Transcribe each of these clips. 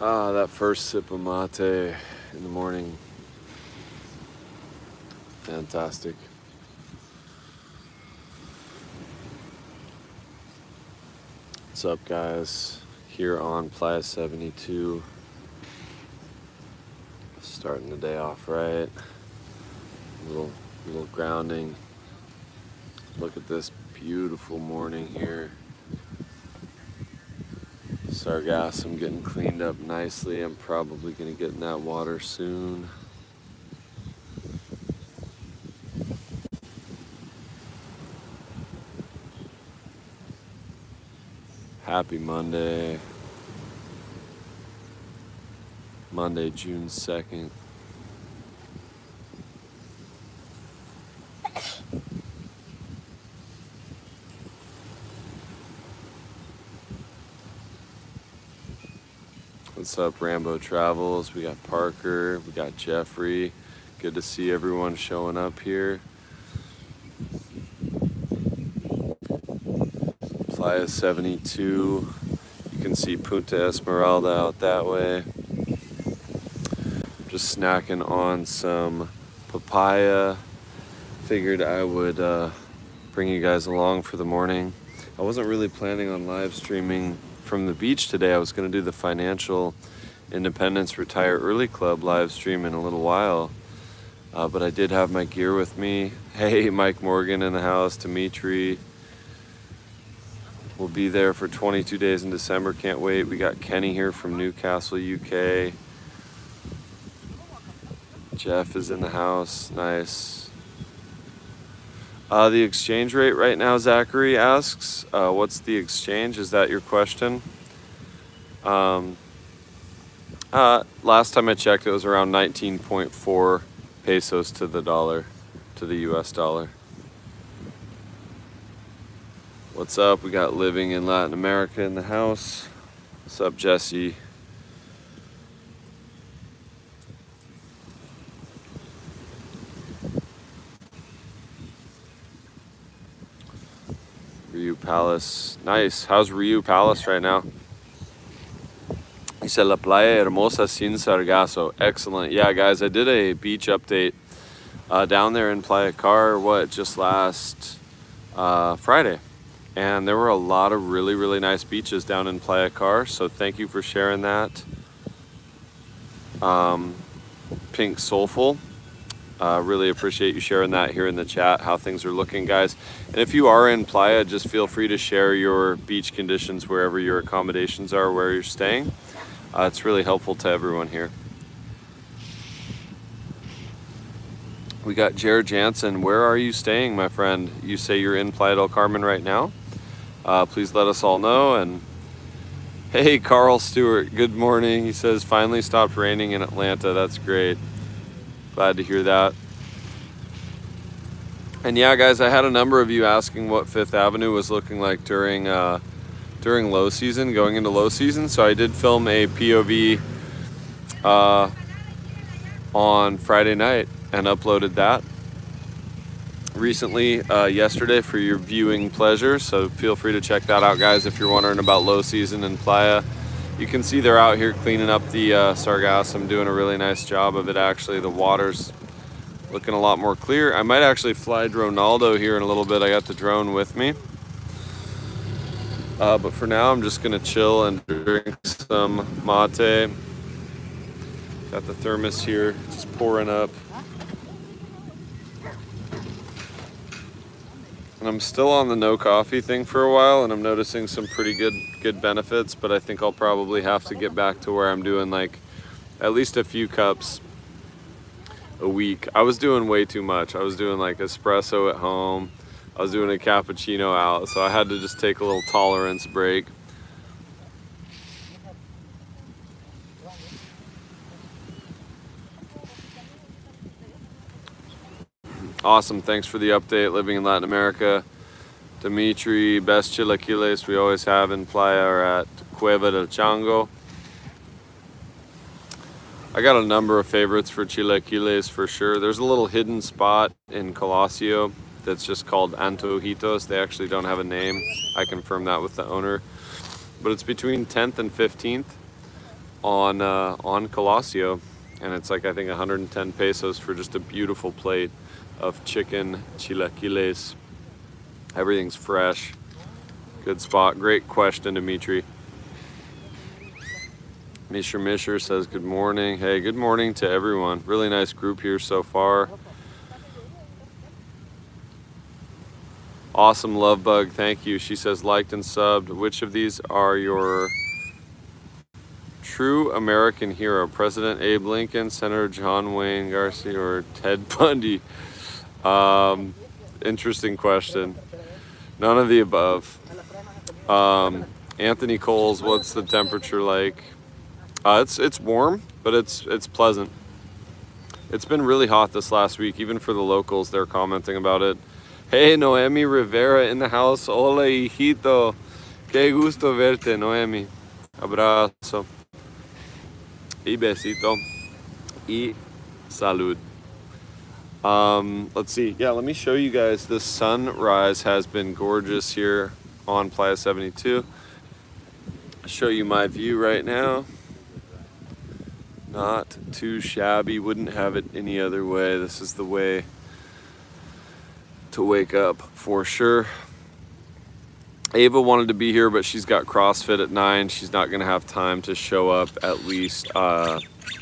Ah, that first sip of mate in the morning. Fantastic. What's up, guys? Here on Playa 72. Starting the day off right. Little grounding. Look at this beautiful morning here. Sargasm getting cleaned up nicely. I'm probably gonna get in that water soon. Happy Monday. Monday, June 2nd. What's up, Rambo Travels? We got Parker, we got Jeffrey. Good to see everyone showing up here. Playa 72. You can see Punta Esmeralda out that way. Just snacking on some papaya. Figured I would bring you guys along for the morning. I wasn't really planning on live streaming from the beach today. I was going to do the Financial Independence Retire Early Club live stream in a little while, but I did have my gear with me. Hey, Mike Morgan in the house, Dimitri. We'll be there for 22 days in December. Can't wait. We got Kenny here from Newcastle, UK. Jeff is in the house. Nice. The exchange rate right now, Zachary asks, what's the exchange? Is that your question? Last time I checked, it was around 19.4 pesos to the dollar, to the US dollar. What's up? We got Living in Latin America in the house. What's up, Jesse? Ryu Palace. Nice. How's Ryu Palace right now? He said La Playa Hermosa sin Sargazo. Excellent. Yeah, guys, I did a beach update down there in Playa Car, just last Friday. And there were a lot of really, really nice beaches down in Playa Car. So thank you for sharing that. Pink Soulful. Really appreciate you sharing that here in the chat, how things are looking, guys. And if you are in Playa, just feel free to share your beach conditions wherever your accommodations are, where you're staying. It's really helpful to everyone here. We got Jared Jansen. Where are you staying, my friend? You say you're in Playa del Carmen right now. Please let us all know. And hey, Carl Stewart, good morning. He says, finally stopped raining in Atlanta. That's great. Glad to hear that. And yeah, guys, I had a number of you asking what Fifth Avenue was looking like during low season, going into low season. So I did film a POV on Friday night and uploaded that recently yesterday for your viewing pleasure. So feel free to check that out, guys, if you're wondering about low season in Playa. You can see they're out here cleaning up the Sargassum, doing a really nice job of it. Actually, the water's looking a lot more clear. I might actually fly Dronaldo here in a little bit. I got the drone with me. But for now, I'm just gonna chill and drink some mate. Got the thermos here, just pouring up. And I'm still on the no coffee thing for a while, and I'm noticing some pretty good benefits, but I think I'll probably have to get back to where I'm doing like at least a few cups a week. I was doing way too much. I was doing like espresso at home. I was doing a cappuccino out, so I had to just take a little tolerance break. Awesome, thanks for the update. Living in Latin America. Dimitri, best chilaquiles we always have in Playa are at Cueva del Chango. I got a number of favorites for chilaquiles for sure. There's a little hidden spot in Colosio that's just called Antojitos. They actually don't have a name. I confirmed that with the owner. But it's between 10th and 15th. on Colosio, and it's like I think 110 pesos for just a beautiful plate of chicken chilaquiles. Everything's fresh. Good spot. Great question, Dimitri. Misher says good morning. Hey, good morning to everyone. Really nice group here so far. Awesome love bug, thank you. She says liked and subbed. Which of these are your true American hero? President Abe Lincoln, Senator John Wayne Garcia, or Ted Bundy? Interesting question. None of the above. Anthony Coles, what's the temperature like? It's warm, but it's pleasant. It's been really hot this last week, even for the locals. They're commenting about it. Hey, Noemi Rivera in the house. Hola, hijito. Qué gusto verte, Noemi. Abrazo. Y besito. Y salud. Let's see. Yeah, let me show you guys. The sunrise has been gorgeous here on Playa 72. I'll show you my view right now. Not too shabby. Wouldn't have it any other way. This is the way to wake up for sure. Ava wanted to be here, but she's got CrossFit at 9. She's not going to have time to show up at least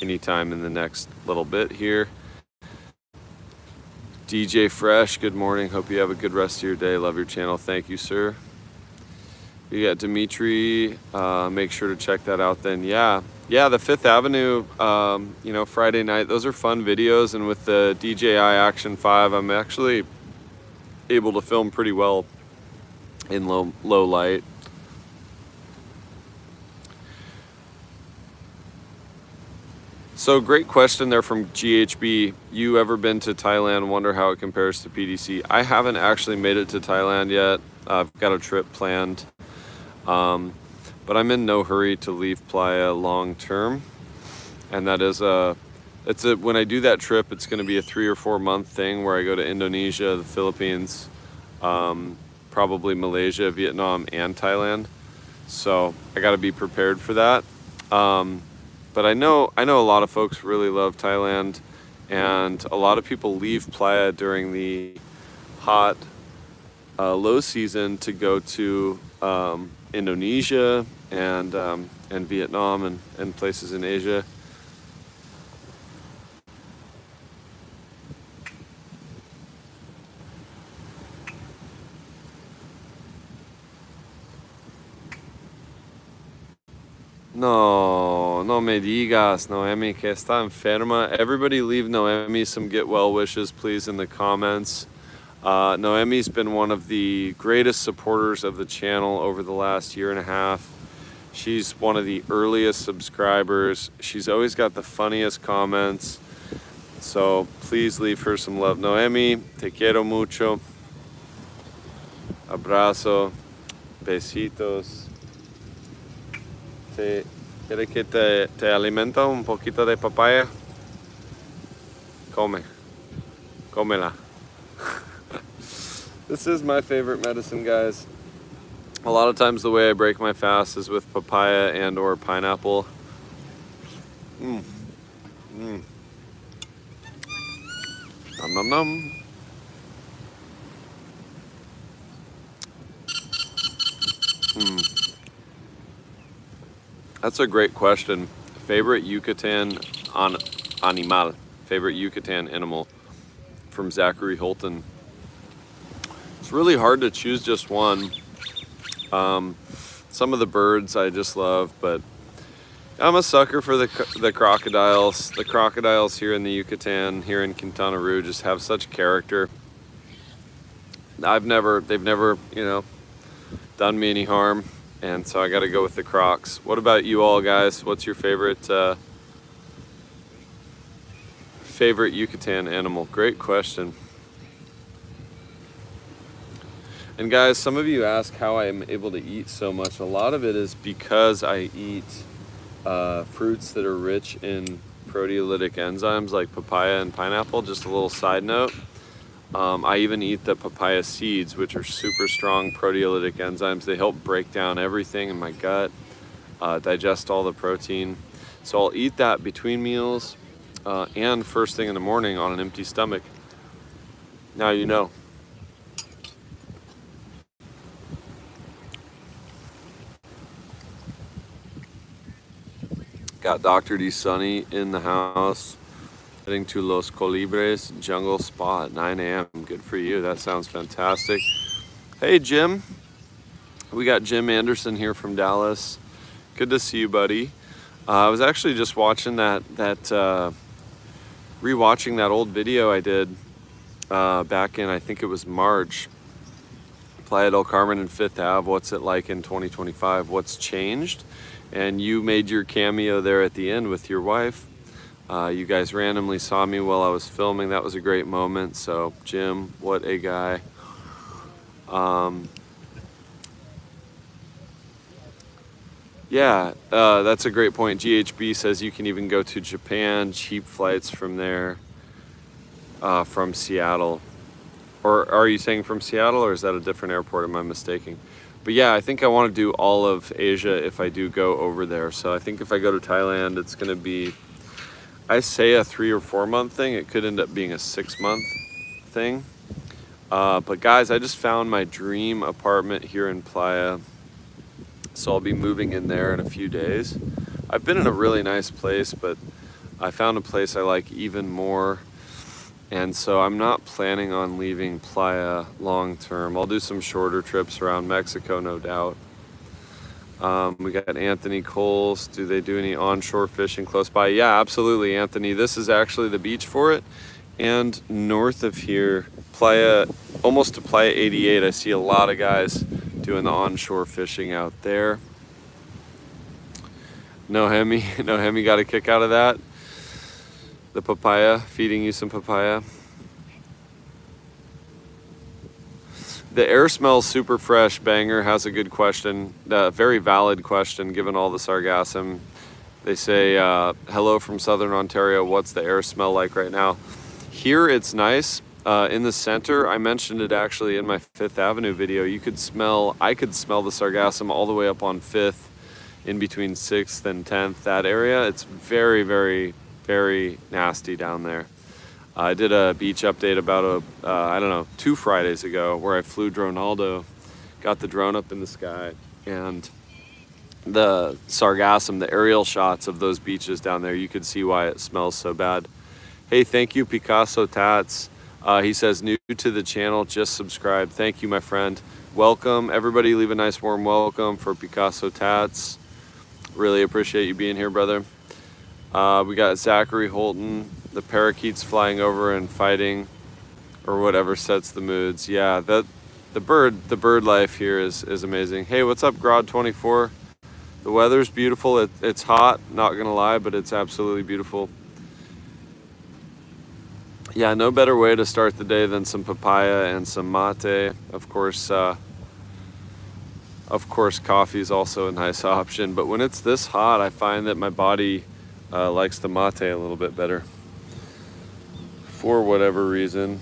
anytime in the next little bit here. DJ Fresh, good morning. Hope you have a good rest of your day. Love your channel. Thank you, sir. You got Dimitri. Make sure to check that out then. Yeah, the Fifth Avenue, Friday night. Those are fun videos. And with the DJI Action 5, I'm actually able to film pretty well in low light. So great question there from GHB. You ever been to Thailand? Wonder how it compares to PDC. I haven't actually made it to Thailand yet. I've got a trip planned, but I'm in no hurry to leave Playa long term. And that is when I do that trip, it's going to be a 3 or 4 month thing where I go to Indonesia, the Philippines, probably Malaysia, Vietnam, and Thailand. So I got to be prepared for that. But I know a lot of folks really love Thailand, and a lot of people leave Playa during the hot low season to go to Indonesia and Vietnam and places in Asia. No me digas, Noemi, que está enferma. Everybody leave Noemi some get well wishes, please, in the comments. Noemi's been one of the greatest supporters of the channel over the last 1.5 years. She's one of the earliest subscribers. She's always got the funniest comments. So please leave her some love. Noemi, te quiero mucho. Abrazo. Besitos. ¿Quieres que te alimenta un poquito de papaya? Cómela. This is my favorite medicine, guys. A lot of times the way I break my fast is with papaya and or pineapple. Nom nom nom. That's a great question. Favorite Yucatan animal. Favorite Yucatan animal from Zachary Holton. It's really hard to choose just one. Some of the birds I just love, but I'm a sucker for the crocodiles. The crocodiles here in the Yucatan, here in Quintana Roo, just have such character. They've never, done me any harm. And so I got to go with the crocs. What about you all, guys? What's your favorite Yucatan animal? Great question. And guys, some of you ask how I'm able to eat so much. A lot of it is because I eat fruits that are rich in proteolytic enzymes like papaya and pineapple. Just a little side note. I even eat the papaya seeds, which are super strong proteolytic enzymes. They help break down everything in my gut, digest all the protein. So I'll eat that between meals and first thing in the morning on an empty stomach. Now you know. Got Dr. D Sunny in the house. Heading to Los Colibres Jungle Spa at 9 a.m. Good for you. That sounds fantastic. Hey, Jim. We got Jim Anderson here from Dallas. Good to see you, buddy. I was actually just watching rewatching that old video I did back in, I think it was March. Playa del Carmen and Fifth Ave. What's it like in 2025? What's changed? And you made your cameo there at the end with your wife. You guys randomly saw me while I was filming. That was a great moment. So Jim, what a guy. Yeah, that's a great point. GHB says you can even go to Japan, cheap flights from there, from Seattle. Or are you saying from Seattle, or is that a different airport? Am I mistaken? But yeah, I think I want to do all of Asia if I do go over there. So I think if I go to Thailand, it's going to be, I say a 3 or 4 month thing. It could end up being a 6 month thing. But guys, I just found my dream apartment here in Playa. So I'll be moving in there in a few days. I've been in a really nice place, but I found a place I like even more. And so I'm not planning on leaving Playa long term. I'll do some shorter trips around Mexico, no doubt. We got Anthony Coles. Do they do any onshore fishing close by? Yeah, absolutely, Anthony. This is actually the beach for it. And north of here, Playa, almost to Playa 88, I see a lot of guys doing the onshore fishing out there. Nohemi got a kick out of that. The papaya, feeding you some papaya. The air smells super fresh. Banger has a good question, very valid question given all the sargassum. They say, hello from Southern Ontario, what's the air smell like right now? Here it's nice. In the center, I mentioned it actually in my Fifth Avenue video, I could smell the sargassum all the way up on 5th, in between 6th and 10th, that area. It's very, very, very nasty down there. I did a beach update about I don't know, 2 Fridays ago where I flew Dronaldo, got the drone up in the sky, and the sargassum, the aerial shots of those beaches down there, you could see why it smells so bad. Hey, thank you, Picasso Tats. He says, new to the channel, just subscribe. Thank you, my friend. Welcome. Everybody leave a nice warm welcome for Picasso Tats. Really appreciate you being here, brother. We got Zachary Holton, the parakeets flying over and fighting, or whatever sets the moods. Yeah, the bird life here is amazing. Hey, what's up, Grod24? The weather's beautiful. It's hot, not gonna lie, but it's absolutely beautiful. Yeah, no better way to start the day than some papaya and some mate. Of course, coffee is also a nice option, but when it's this hot, I find that my body likes the mate a little bit better for whatever reason.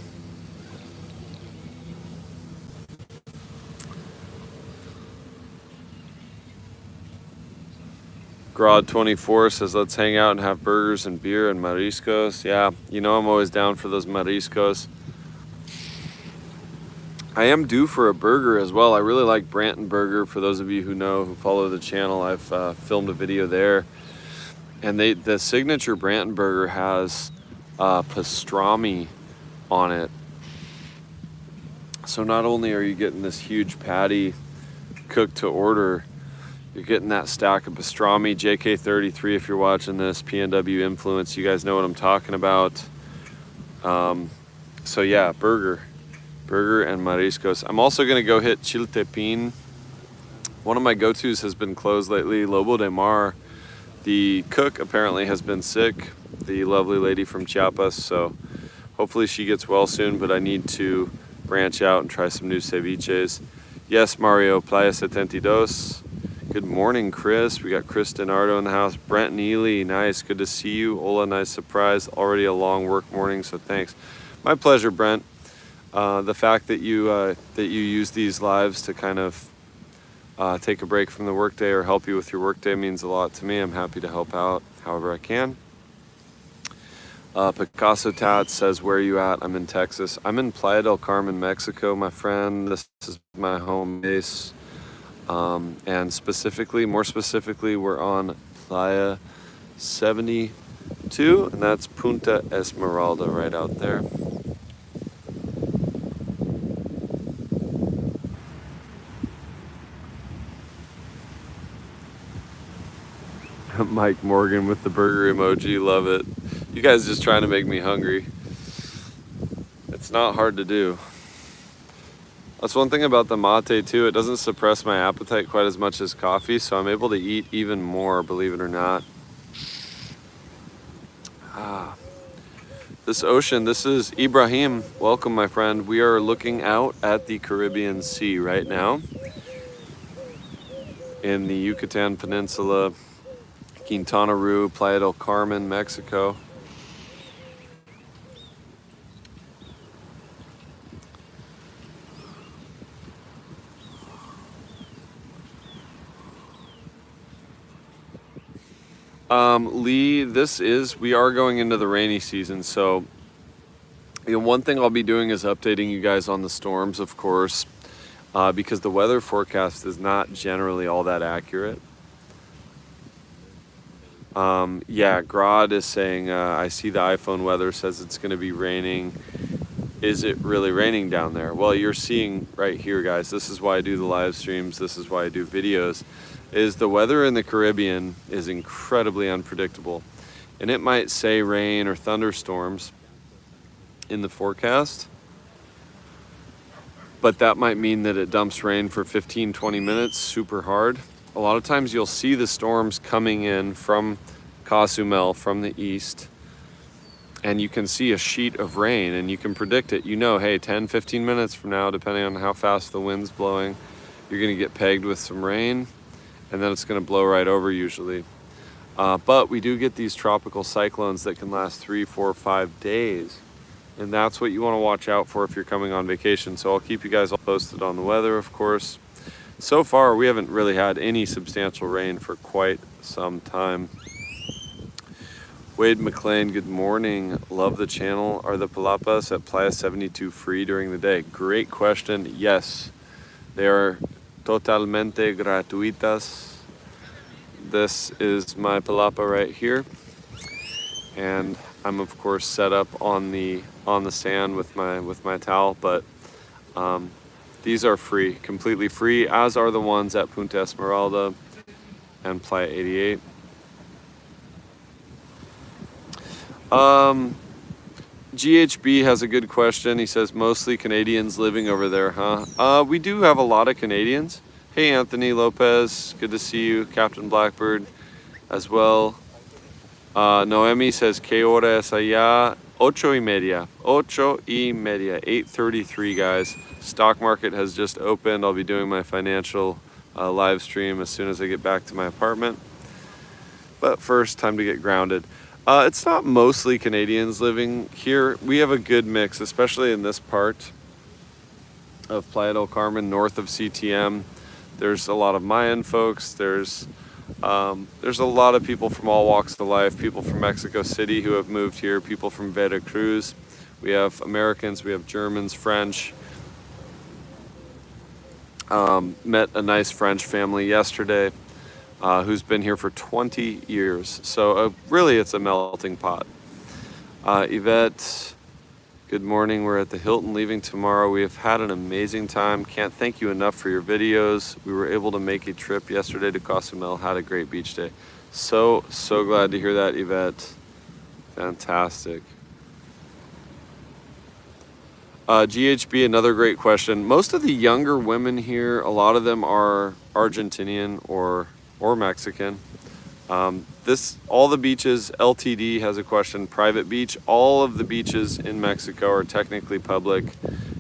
Grod24 says, let's hang out and have burgers and beer and mariscos. Yeah, you know I'm always down for those mariscos. I am due for a burger as well. I really like Branton Burger. For those of you who know, who follow the channel, I've filmed a video there. And the signature Branton Burger has pastrami on it. So not only are you getting this huge patty cooked to order, you're getting that stack of pastrami. JK33, if you're watching this, PNW Influence, you guys know what I'm talking about. So yeah, burger and mariscos. I'm also gonna go hit Chiltepin. One of my go-tos has been closed lately, Lobo de Mar. The cook apparently has been sick, the lovely lady from Chiapas, so hopefully she gets well soon, but I need to branch out and try some new ceviches. Yes, Mario, Playa 72. Good morning, Chris. We got Chris Denardo in the house. Brent Neely, nice. Good to see you. Ola, nice surprise. Already a long work morning, so thanks. My pleasure, Brent. The fact that you use these lives to kind of take a break from the workday or help you with your workday means a lot to me. I'm happy to help out. however I can. Picasso Tat says, where are you at? I'm in Texas. I'm in Playa del Carmen, Mexico, my friend. This is my home base. And more specifically, we're on Playa 72, and that's Punta Esmeralda right out there. Mike Morgan with the burger emoji, love it. You guys just trying to make me hungry. It's not hard to do. That's one thing about the mate too, it doesn't suppress my appetite quite as much as coffee, so I'm able to eat even more, believe it or not. This ocean, this is Ibrahim. Welcome, my friend. We are looking out at the Caribbean Sea right now in the Yucatan Peninsula, Quintana Roo, Playa del Carmen, Mexico. Lee, we are going into the rainy season, so one thing I'll be doing is updating you guys on the storms, of course, because the weather forecast is not generally all that accurate. Yeah, Grod is saying, I see the iPhone weather says it's going to be raining. Is it really raining down there? Well, you're seeing right here, guys. This is why I do the live streams. This is why I do videos. Is the weather in the Caribbean is incredibly unpredictable. And it might say rain or thunderstorms in the forecast, but that might mean that it dumps rain for 15-20 minutes super hard. A lot of times you'll see the storms coming in from Cozumel from the east, and you can see a sheet of rain and you can predict it. You know, hey, 10-15 minutes from now, depending on how fast the wind's blowing, you're gonna get pegged with some rain, and then it's gonna blow right over usually. But we do get these tropical cyclones that can last 3, 4, 5 days. And that's what you wanna watch out for if you're coming on vacation. So I'll keep you guys all posted on the weather, of course. So far, we haven't really had any substantial rain for quite some time. Wade McLean, good morning. Love the channel. Are the palapas at Playa 72 free during the day? Great question. Yes, they are totalmente gratuitas. This is my palapa right here, and I'm of course set up on the sand with my towel, but these are free, completely free, as are the ones at Punta Esmeralda and Playa 88. GHB has a good question. He says, mostly Canadians living over there, huh? We do have a lot of Canadians. Hey, Anthony Lopez, good to see you. Captain Blackbird as well. Noemi says, ¿Qué hora es allá? 8:30. 8:30. 8:33, guys. Stock market has just opened. I'll be doing my financial live stream as soon as I get back to my apartment. But first, time to get grounded. It's not mostly Canadians living here. We have a good mix, especially in this part of Playa del Carmen, north of CTM. There's a lot of Mayan folks. There's a lot of people from all walks of life, people from Mexico City who have moved here, people from Veracruz. We have Americans, we have Germans, French. Met a nice French family yesterday who's been here for 20 years. So really it's a melting pot. Yvette, good morning. We're at the Hilton leaving tomorrow. We have had an amazing time. Can't thank you enough for your videos. We were able to make a trip yesterday to Cozumel. Had a great beach day. So glad to hear that, Yvette. Fantastic. GHB, another great question. Most of the younger women here, a lot of them are Argentinian or Mexican. All the beaches, LTD has a question, private beach, all of the beaches in Mexico are technically public,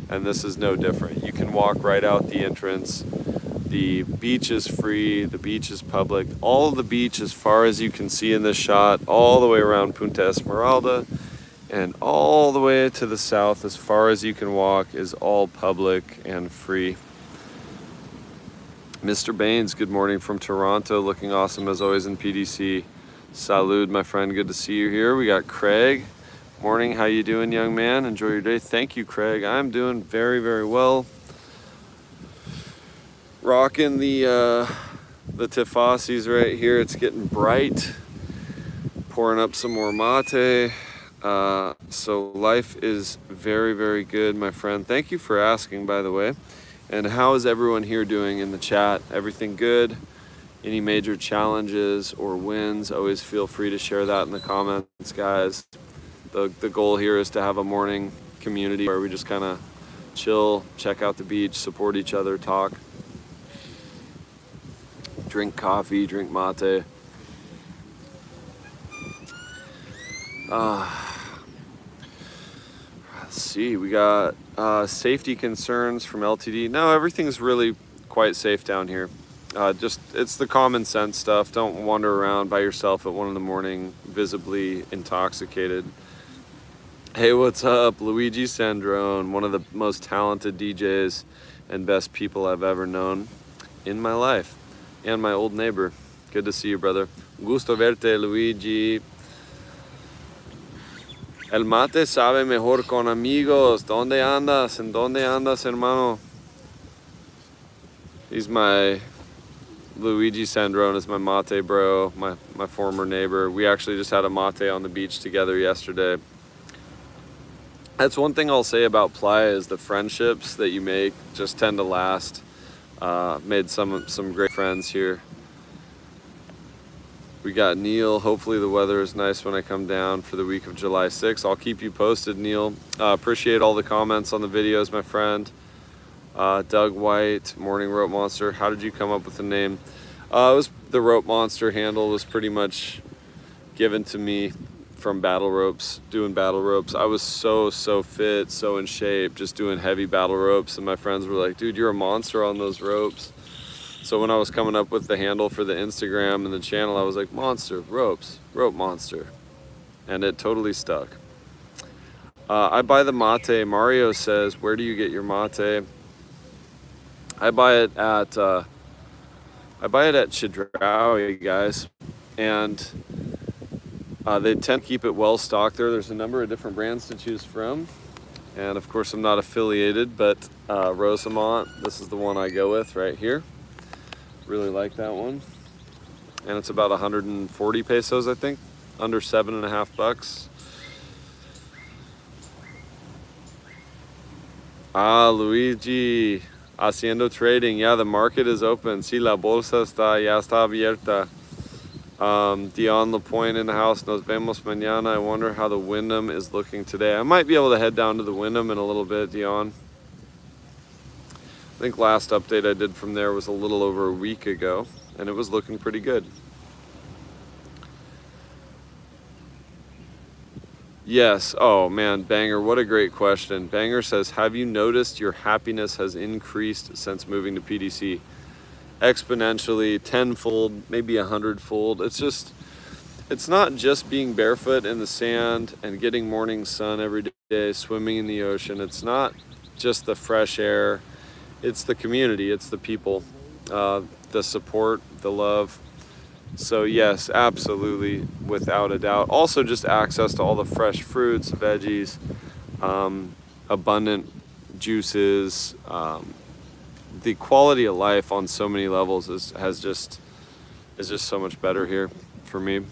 and this is no different. You can walk right out the entrance. The beach is free, the beach is public. All of the beach, as far as you can see in this shot, all the way around Punta Esmeralda, and all the way to the south, as far as you can walk, is all public and free. Mr. Baines, good morning from Toronto, looking awesome as always in PDC. Salud, my friend. Good to see you here. We got Craig. Morning. How you doing, young man? Enjoy your day. Thank you, Craig. I'm doing very, very well. Rocking the Tifasis right here. It's getting bright. Pouring up some more mate. So life is very, very good, my friend. Thank you for asking, by the way. And how is everyone here doing in the chat? Everything good? Any major challenges or wins? Always feel free to share that in the comments, guys. The goal here is to have a morning community where we just kind of chill, check out the beach, support each other, talk, drink coffee, drink mate. Let's see, we got safety concerns from LTD. No, everything's really quite safe down here. It's the common sense stuff. Don't wander around by yourself at 1 in the morning, visibly intoxicated. Hey, what's up? Luigi Sandrone, one of the most talented DJs and best people I've ever known in my life. And my old neighbor. Good to see you, brother. Gusto verte, Luigi. El mate sabe mejor con amigos. ¿Dónde andas? ¿En dónde andas, hermano? He's my... Luigi Sandrone is my mate bro, my former neighbor. We actually just had a mate on the beach together yesterday. That's one thing I'll say about Playa is the friendships that you make just tend to last. Made some great friends here. We got Neil. Hopefully the weather is nice when I come down for the week of July 6th. I'll keep you posted, Neil. Appreciate all the comments on the videos, my friend. Doug White, Morning Rope Monster. How did you come up with the name? It was the Rope Monster handle was pretty much given to me from battle ropes, doing battle ropes. I was so fit, so in shape, just doing heavy battle ropes. And my friends were like, dude, you're a monster on those ropes. So when I was coming up with the handle for the Instagram and the channel, I was like, Monster, ropes, Rope Monster. And it totally stuck. I buy the mate. Mario says, where do you get your mate? I buy it at Chedraui, guys, and they tend to keep it well stocked there. There's a number of different brands to choose from, and of course I'm not affiliated, but Rosamont, this is the one I go with right here. Really like that one, and it's about 140 pesos, I think, under $7.50. Luigi. Haciendo trading, yeah, the market is open. Sí, la bolsa ya está abierta. Dion LaPointe in the house. Nos vemos mañana. I wonder how the Wyndham is looking today. I might be able to head down to the Wyndham in a little bit, Dion. I think last update I did from there was a little over a week ago, and it was looking pretty good. Yes. Oh man, Banger, what a great question. Banger says, have you noticed your happiness has increased since moving to PDC? Exponentially, tenfold, maybe 100-fold. It's not just being barefoot in the sand and getting morning sun every day, swimming in the ocean. It's not just the fresh air. It's the community, it's the people, the support, the love. So yes, absolutely, without a doubt. Also just access to all the fresh fruits, veggies, abundant juices. The quality of life on so many levels is just so much better here for me.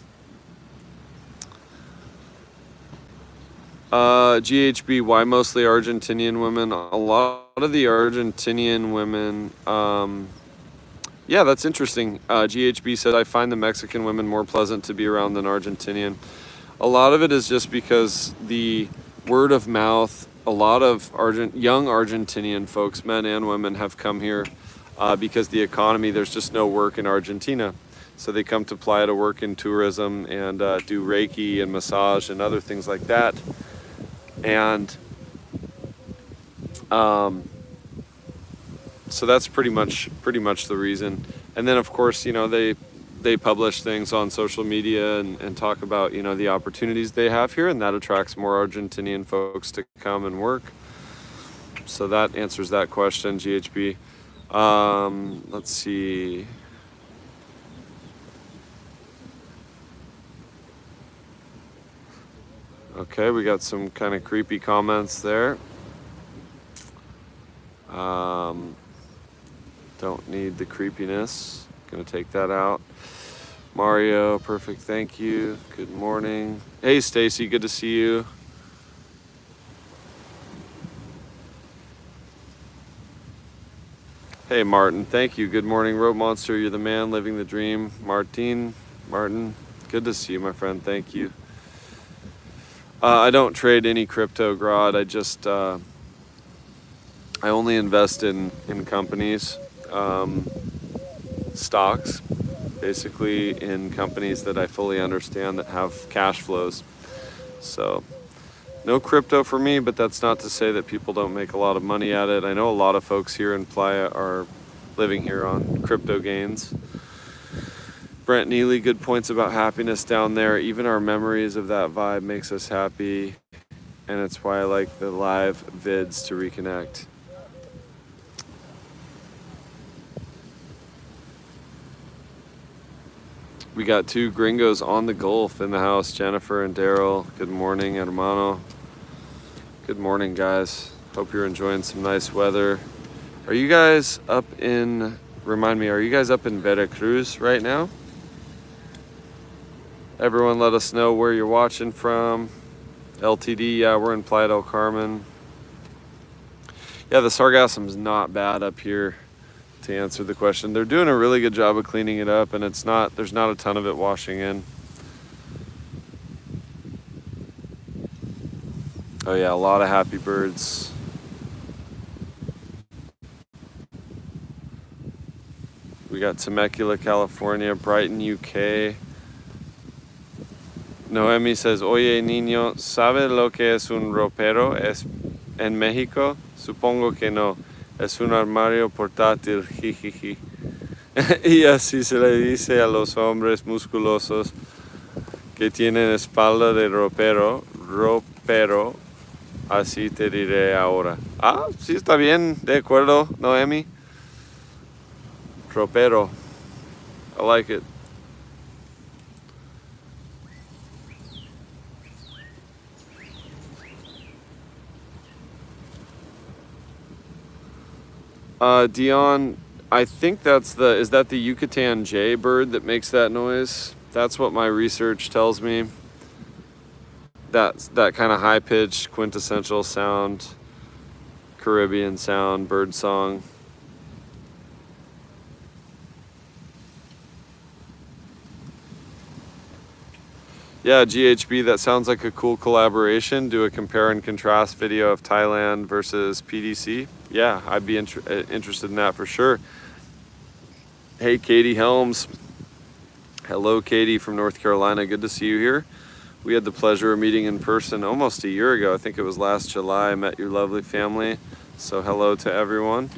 GHB, why mostly Argentinian women? A lot of the Argentinian women, yeah, that's interesting. GHB said, I find the Mexican women more pleasant to be around than Argentinian. A lot of it is just because the word of mouth, a lot of young Argentinian folks, men and women, have come here because the economy, there's just no work in Argentina. So they come to Playa to work in tourism and do Reiki and massage and other things like that. And so that's pretty much the reason. And then of course, you know, they publish things on social media and talk about, you know, the opportunities they have here, and that attracts more Argentinian folks to come and work. So that answers that question, GHB. Let's see. Okay, we got some kind of creepy comments there. Don't need the creepiness. Gonna take that out. Mario, perfect, thank you. Good morning. Hey Stacy, good to see you. Hey Martin, thank you. Good morning, TheRopeMonster. You're the man living the dream. Martin, good to see you, my friend. Thank you. I don't trade any crypto, Grod. I only invest in companies, stocks, basically in companies that I fully understand that have cash flows. So no crypto for me, but that's not to say that people don't make a lot of money at it. I know a lot of folks here in Playa are living here on crypto gains. Brent Neely, good points about happiness down there. Even our memories of that vibe makes us happy, and it's why I like the live vids to reconnect. We got two gringos on the Gulf in the house, Jennifer and Daryl. Good morning, hermano. Good morning, guys. Hope you're enjoying some nice weather. Are you guys up in, remind me, are you guys up in Veracruz right now? Everyone let us know where you're watching from. LTD, yeah, we're in Playa del Carmen. Yeah, the Sargasm's not bad up here, to answer the question. They're doing a really good job of cleaning it up, and there's not a ton of it washing in. Oh yeah, a lot of happy birds. We got Temecula, California, Brighton, UK. Noemi says, Oye, niño, ¿sabe lo que es un ropero en México? Supongo que no. Es un armario portátil, jijiji. Y así se le dice a los hombres musculosos que tienen espalda de ropero, así te diré ahora. Ah, sí, está bien, de acuerdo, Noemi. Ropero. I like it. Dion, I think is that the Yucatan jay bird that makes that noise? That's what my research tells me. That's that kind of high-pitched, quintessential sound, Caribbean sound, bird song. Yeah, GHB, that sounds like a cool collaboration. Do a compare and contrast video of Thailand versus PDC. Yeah, I'd be interested in that for sure. Hey, Katie Helms. Hello, Katie from North Carolina. Good to see you here. We had the pleasure of meeting in person almost a year ago. I think it was last July. I met your lovely family. So hello to everyone.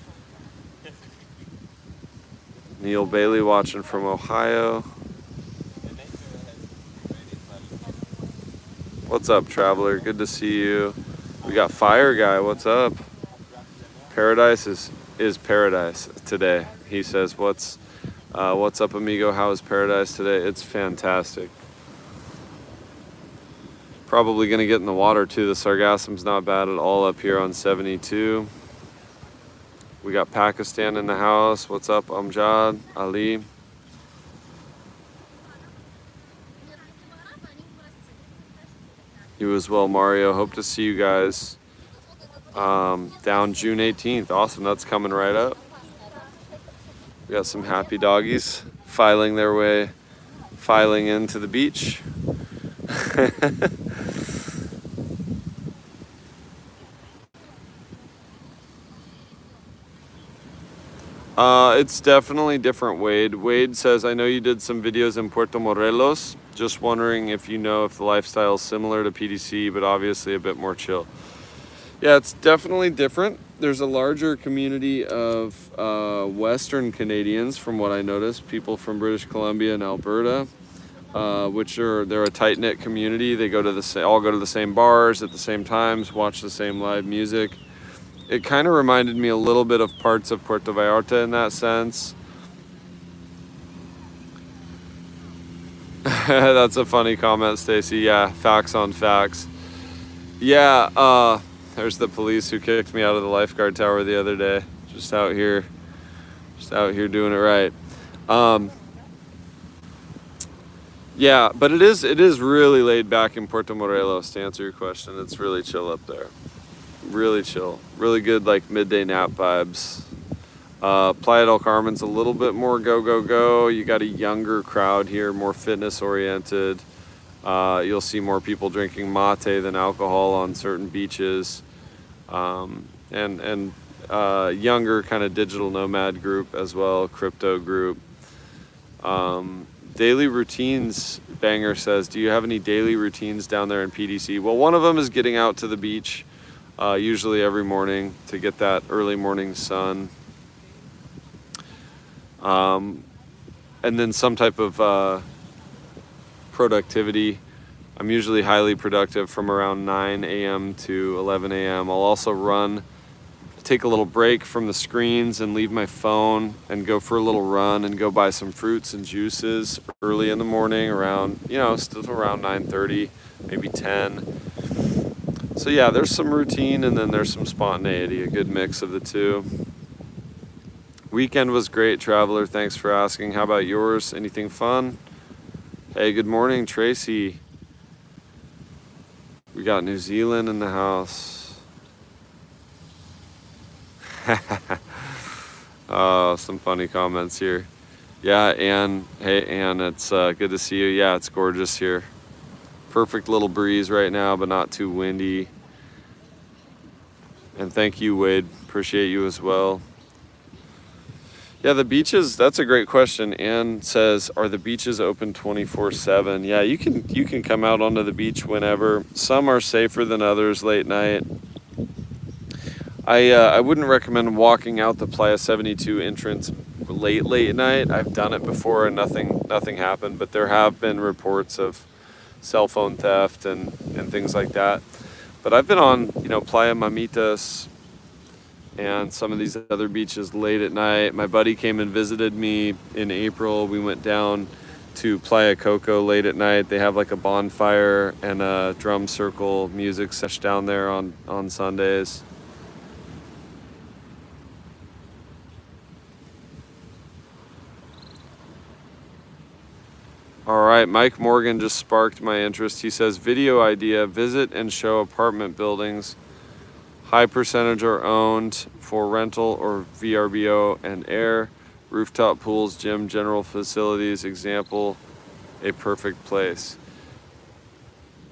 Neil Bailey watching from Ohio. What's up, traveler? Good to see you. We got Fire Guy. What's up? Paradise is paradise today. He says, what's up, amigo? How is paradise today? It's fantastic. Probably gonna get in the water too. The Sargassum's not bad at all up here on 72. We got Pakistan in the house. What's up, Amjad, Ali? You as well, Mario. Hope to see you guys down June 18th. Awesome, that's coming right up. We got some happy doggies filing into the beach. It's definitely different, Wade. Wade says, I know you did some videos in Puerto Morelos. Just wondering if you know if the lifestyle is similar to PDC, but obviously a bit more chill. Yeah, it's definitely different. There's a larger community of Western Canadians, from what I noticed, people from British Columbia and Alberta, they're a tight-knit community. They all go to the same bars at the same times, watch the same live music. It kind of reminded me a little bit of parts of Puerto Vallarta in that sense. That's a funny comment, Stacy. Yeah, facts on facts. Yeah, there's the police who kicked me out of the lifeguard tower the other day. Just out here doing it right. Um, yeah, but it is really laid back in Puerto Morelos, to answer your question. It's really chill up there. Really chill. Really good, like, midday nap vibes. Playa del Carmen's a little bit more go, go, go. You got a younger crowd here, more fitness oriented. You'll see more people drinking mate than alcohol on certain beaches. And younger kind of digital nomad group as well, crypto group. Daily routines, Banger says, do you have any daily routines down there in PDC? Well, one of them is getting out to the beach, usually every morning to get that early morning sun. And then some type of productivity. I'm usually highly productive from around 9 a.m. to 11 a.m. I'll also take a little break from the screens and leave my phone and go for a little run and go buy some fruits and juices early in the morning around, still around 9:30, maybe 10. So yeah, there's some routine and then there's some spontaneity, a good mix of the two. Weekend was great, Traveler. Thanks for asking. How about yours? Anything fun? Hey, good morning, Tracy. We got New Zealand in the house. Some funny comments here. Yeah, Ann. Hey, Ann, it's good to see you. Yeah, it's gorgeous here. Perfect little breeze right now, but not too windy. And thank you, Wade. Appreciate you as well. Yeah, the beaches, that's a great question. Ann says, are the beaches open 24/7? Yeah, you can come out onto the beach whenever. Some are safer than others late night. I wouldn't recommend walking out the Playa 72 entrance late night. I've done it before and nothing happened, but there have been reports of cell phone theft and things like that. But I've been on, Playa Mamitas and some of these other beaches late at night. My buddy came and visited me in April. We went down to Playa Coco late at night. They have like a bonfire and a drum circle music session down there on Sundays. All right, Mike Morgan just sparked my interest. He says, video idea, visit and show apartment buildings. High percentage are owned for rental or VRBO and air. Rooftop pools, gym, general facilities, example, a perfect place.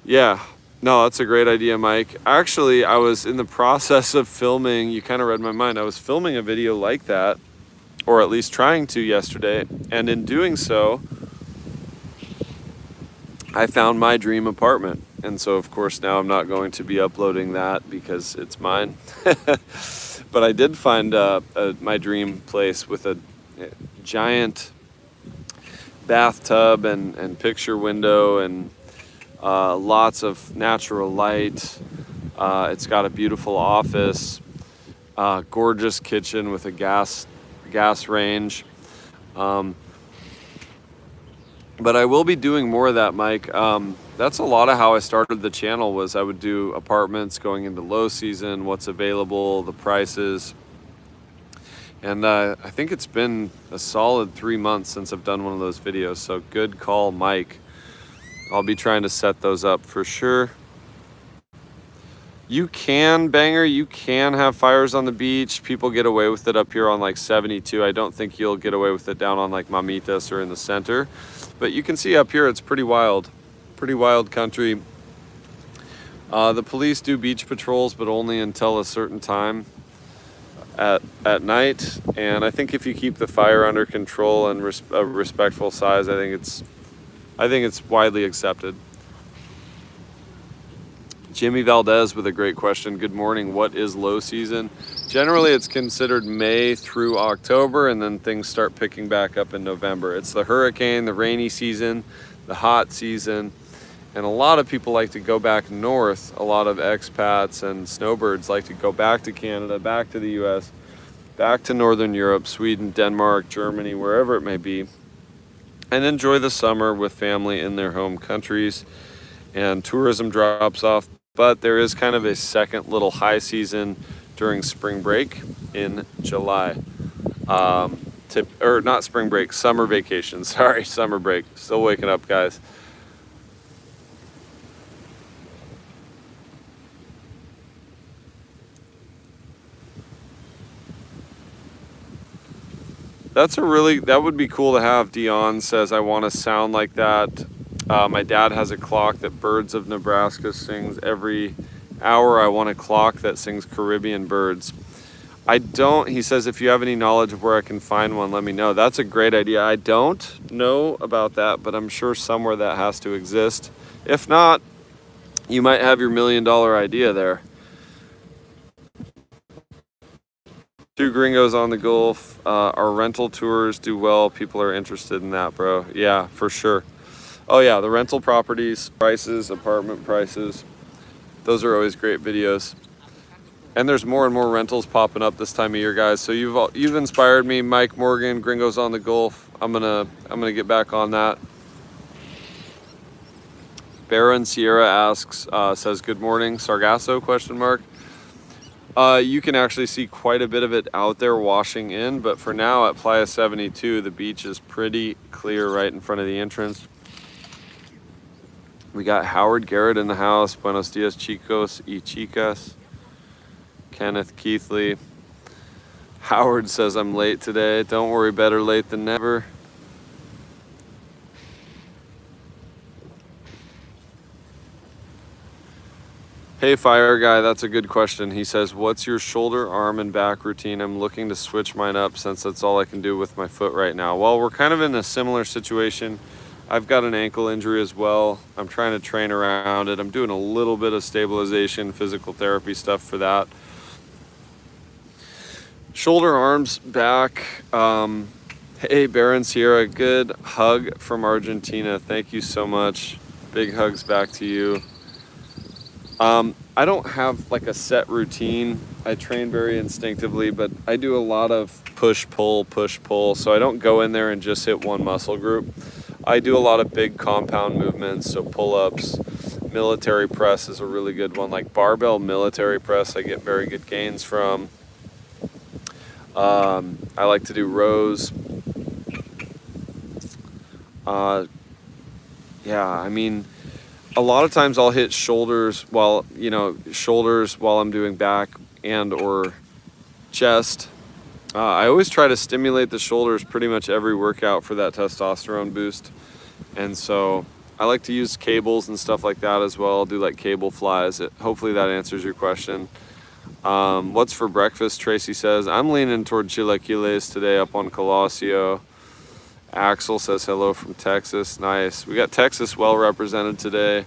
Yeah, no, that's a great idea, Mike. Actually, I was in the process of filming, you kind of read my mind. I was filming a video like that, or at least trying to yesterday. And in doing so, I found my dream apartment. And so, of course, now I'm not going to be uploading that because it's mine. But I did find my dream place with a giant bathtub and picture window and lots of natural light. It's got a beautiful office, gorgeous kitchen with a gas range. But I will be doing more of that, Mike. That's a lot of how I started the channel. Was I would do apartments going into low season, what's available, the prices. And I think it's been a solid 3 months since I've done one of those videos. So good call, Mike. I'll be trying to set those up for sure. You can, Banger, you can have fires on the beach. People get away with it up here on like 72. I don't think you'll get away with it down on like Mamitas or in the center. But you can see up here, it's pretty wild country. The police do beach patrols, but only until a certain time at night. And I think if you keep the fire under control and a respectful size, I think it's widely accepted. Jimmy Valdez with a great question. Good morning. What is low season? Generally, it's considered May through October, and then things start picking back up in November. It's the hurricane, the rainy season, the hot season, and a lot of people like to go back north. A lot of expats and snowbirds like to go back to Canada, back to the US, back to Northern Europe, Sweden, Denmark, Germany, wherever it may be, and enjoy the summer with family in their home countries. And tourism drops off but there is kind of a second little high season during spring break in July. Or not spring break, summer vacation. Sorry, summer break. Still waking up, guys. That would be cool to have. Dion says, I want to sound like that. My dad has a clock that Birds of Nebraska sings every hour. I want a clock that sings Caribbean birds. I don't. He says, if you have any knowledge of where I can find one, let me know. That's a great idea. I don't know about that, but I'm sure somewhere that has to exist. If not, you might have your $1 million idea there. Two gringos on the Gulf. Our rental tours do well. People are interested in that, bro. Yeah, for sure. Oh yeah, the rental properties, prices, apartment prices. Those are always great videos. And there's more and more rentals popping up this time of year, guys. So you've inspired me, Mike Morgan, Gringos on the Gulf. I'm gonna get back on that. Baron Sierra asks, says, good morning, Sargasso, question mark. You can actually see quite a bit of it out there washing in, but for now at Playa 72, the beach is pretty clear right in front of the entrance. We got Howard Garrett in the house. Buenos dias, chicos y chicas. Kenneth Keithley. Howard says, I'm late today. Don't worry, better late than never. Hey, Fire Guy, that's a good question. He says, what's your shoulder, arm, and back routine? I'm looking to switch mine up since that's all I can do with my foot right now. Well, we're kind of in a similar situation. I've got an ankle injury as well. I'm trying to train around it. I'm doing a little bit of stabilization, physical therapy stuff for that. Shoulder, arms, back. Hey, Baron Sierra, good hug from Argentina. Thank you so much. Big hugs back to you. I don't have like a set routine. I train very instinctively, but I do a lot of push, pull, so I don't go in there and just hit one muscle group. I do a lot of big compound movements, so pull-ups. Military press is a really good one, like barbell military press I get very good gains from. I like to do rows. Yeah, I mean, a lot of times I'll hit shoulders while I'm doing back and or chest. I always try to stimulate the shoulders pretty much every workout for that testosterone boost. And so I like to use cables and stuff like that as well. I'll do like cable flies. Hopefully that answers your question. What's for breakfast? Tracy says, I'm leaning toward chilaquiles today up on Colosio. Axel says hello from Texas. Nice. We got Texas well represented today.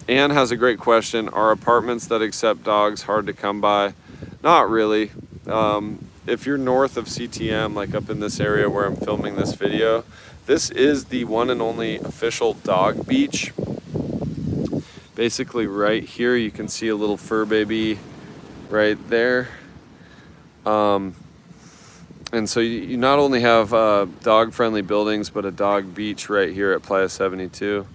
Anne has a great question. Are apartments that accept dogs hard to come by? Not really. If you're north of CTM, like up in this area where I'm filming this video, this is the one and only official dog beach. Basically right here, you can see a little fur baby right there. And so you not only have dog-friendly buildings, but a dog beach right here at Playa 72.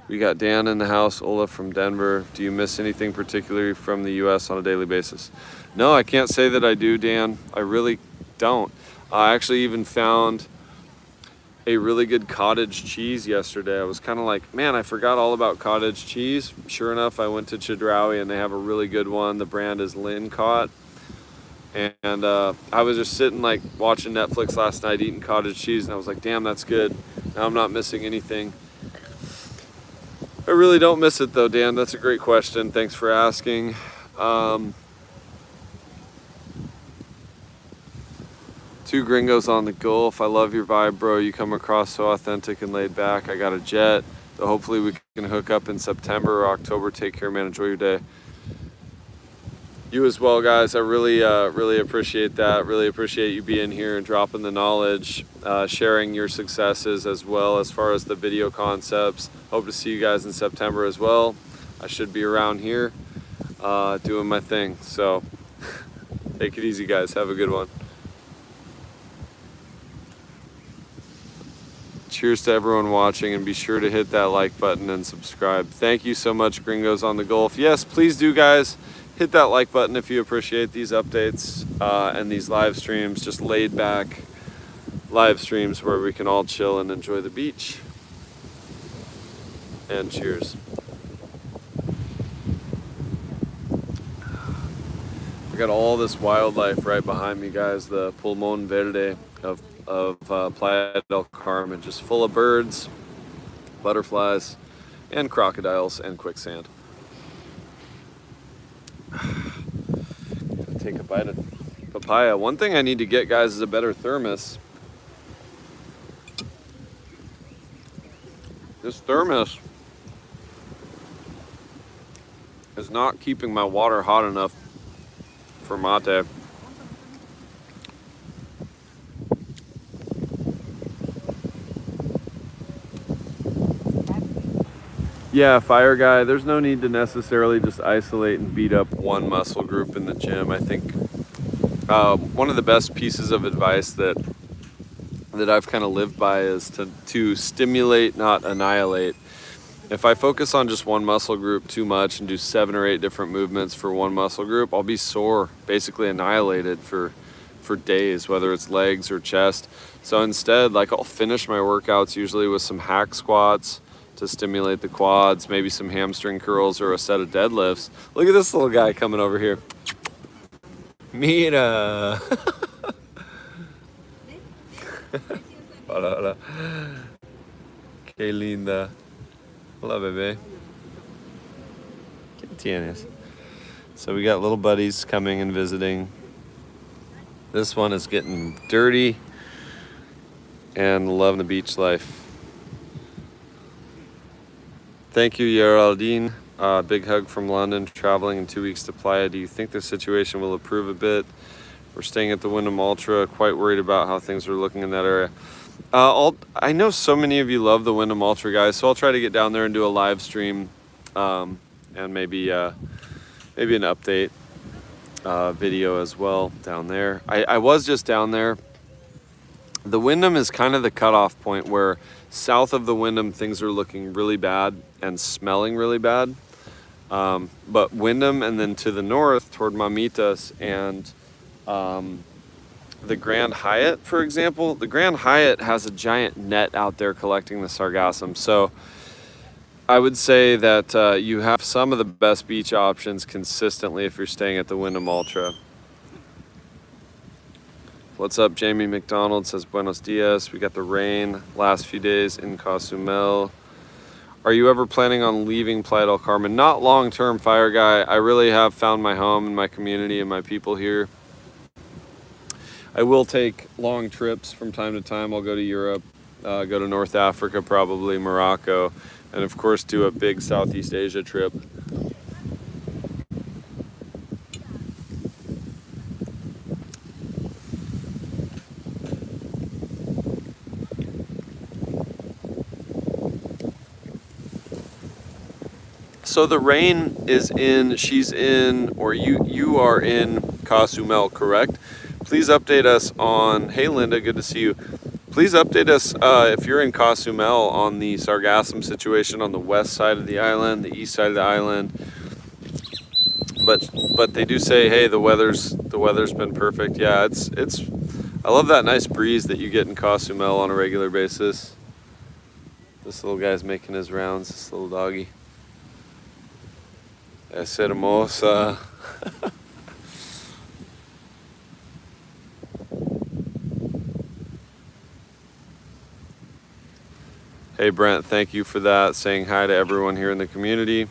We got Dan in the house, Ola from Denver. Do you miss anything particularly from the US on a daily basis? No, I can't say that I do, Dan. I really don't. I actually even found a really good cottage cheese yesterday. I was kind of like, man, I forgot all about cottage cheese. Sure enough, I went to Chedraui and they have a really good one. The brand is Lincott. And I was just sitting like watching Netflix last night eating cottage cheese and I was like, damn, that's good. Now I'm not missing anything. I really don't miss it though, Dan. That's a great question. Thanks for asking. Two gringos on the Gulf. I love your vibe, bro. You come across so authentic and laid back. I got a jet, so hopefully we can hook up in September or October. Take care, man. Enjoy your day. You as well, guys. I really appreciate that. Really appreciate you being here and dropping the knowledge, sharing your successes as well as far as the video concepts. Hope to see you guys in September as well. I should be around here doing my thing. So take it easy, guys. Have a good one. Cheers to everyone watching, and be sure to hit that like button and subscribe. Thank you so much, Gringos on the Gulf. Yes, please do, guys. Hit that like button if you appreciate these updates and these live streams, just laid back live streams where we can all chill and enjoy the beach. And cheers. I got all this wildlife right behind me, guys. The Pulmón Verde of Playa del Carmen, just full of birds, butterflies, and crocodiles and quicksand. Take a bite of papaya. One thing I need to get, guys, is a better thermos. This thermos is not keeping my water hot enough for mate. Yeah, fire guy, there's no need to necessarily just isolate and beat up one muscle group in the gym. I think one of the best pieces of advice that I've kind of lived by is to stimulate, not annihilate. If I focus on just one muscle group too much and do 7 or 8 different movements for one muscle group, I'll be sore, basically annihilated for days, whether it's legs or chest. So instead, like, I'll finish my workouts usually with some hack squats to stimulate the quads, maybe some hamstring curls or a set of deadlifts. Look at this little guy coming over here. Mira. Hola, hola. Qué linda. Hola, bebé. ¿Qué tienes? So we got little buddies coming and visiting. This one is getting dirty and loving the beach life. Thank you, Geraldine. Big hug from London, traveling in 2 weeks to Playa. Do you think the situation will improve a bit? We're staying at the Wyndham Ultra, quite worried about how things are looking in that area. I know so many of you love the Wyndham Ultra, guys, so I'll try to get down there and do a live stream and maybe an update video as well down there. I was just down there. The Wyndham is kind of the cutoff point where south of the Wyndham things are looking really bad and smelling really bad. But Wyndham and then to the north toward Mamitas and the Grand Hyatt, for example, the Grand Hyatt has a giant net out there collecting the Sargasm. So I would say that you have some of the best beach options consistently if you're staying at the Wyndham Ultra. What's up, Jamie McDonald says buenos dias. We got the rain last few days in Cozumel. Are you ever planning on leaving Playa del Carmen? Not long term, fire guy. I really have found my home and my community and my people here. I will take long trips from time to time. I'll go to Europe, go to North Africa, probably Morocco, and of course do a big Southeast Asia trip. So the rain is in, she's in, or you are in Cozumel, correct? Please update us on, hey Linda, good to see you. Please update us if you're in Cozumel on the Sargassum situation on the west side of the island, the east side of the island. But they do say, hey, the weather's been perfect. Yeah, I love that nice breeze that you get in Cozumel on a regular basis. This little guy's making his rounds, this little doggy. Es hermosa. Hey Brent, thank you for that. Saying hi to everyone here in the community.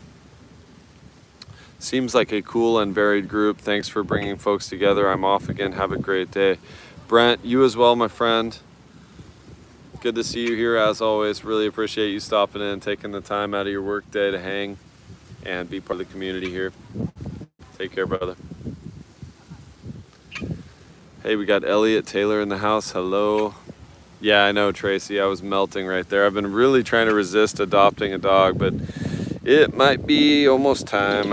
Seems like a cool and varied group. Thanks for bringing folks together. I'm off again. Have a great day. Brent, you as well, my friend. Good to see you here as always. Really appreciate you stopping in, taking the time out of your work day to hang and be part of the community here. Take care, brother. Hey, we got Elliot Taylor in the house. Hello. Yeah, I know, Tracy. I was melting right there. I've been really trying to resist adopting a dog, but it might be almost time.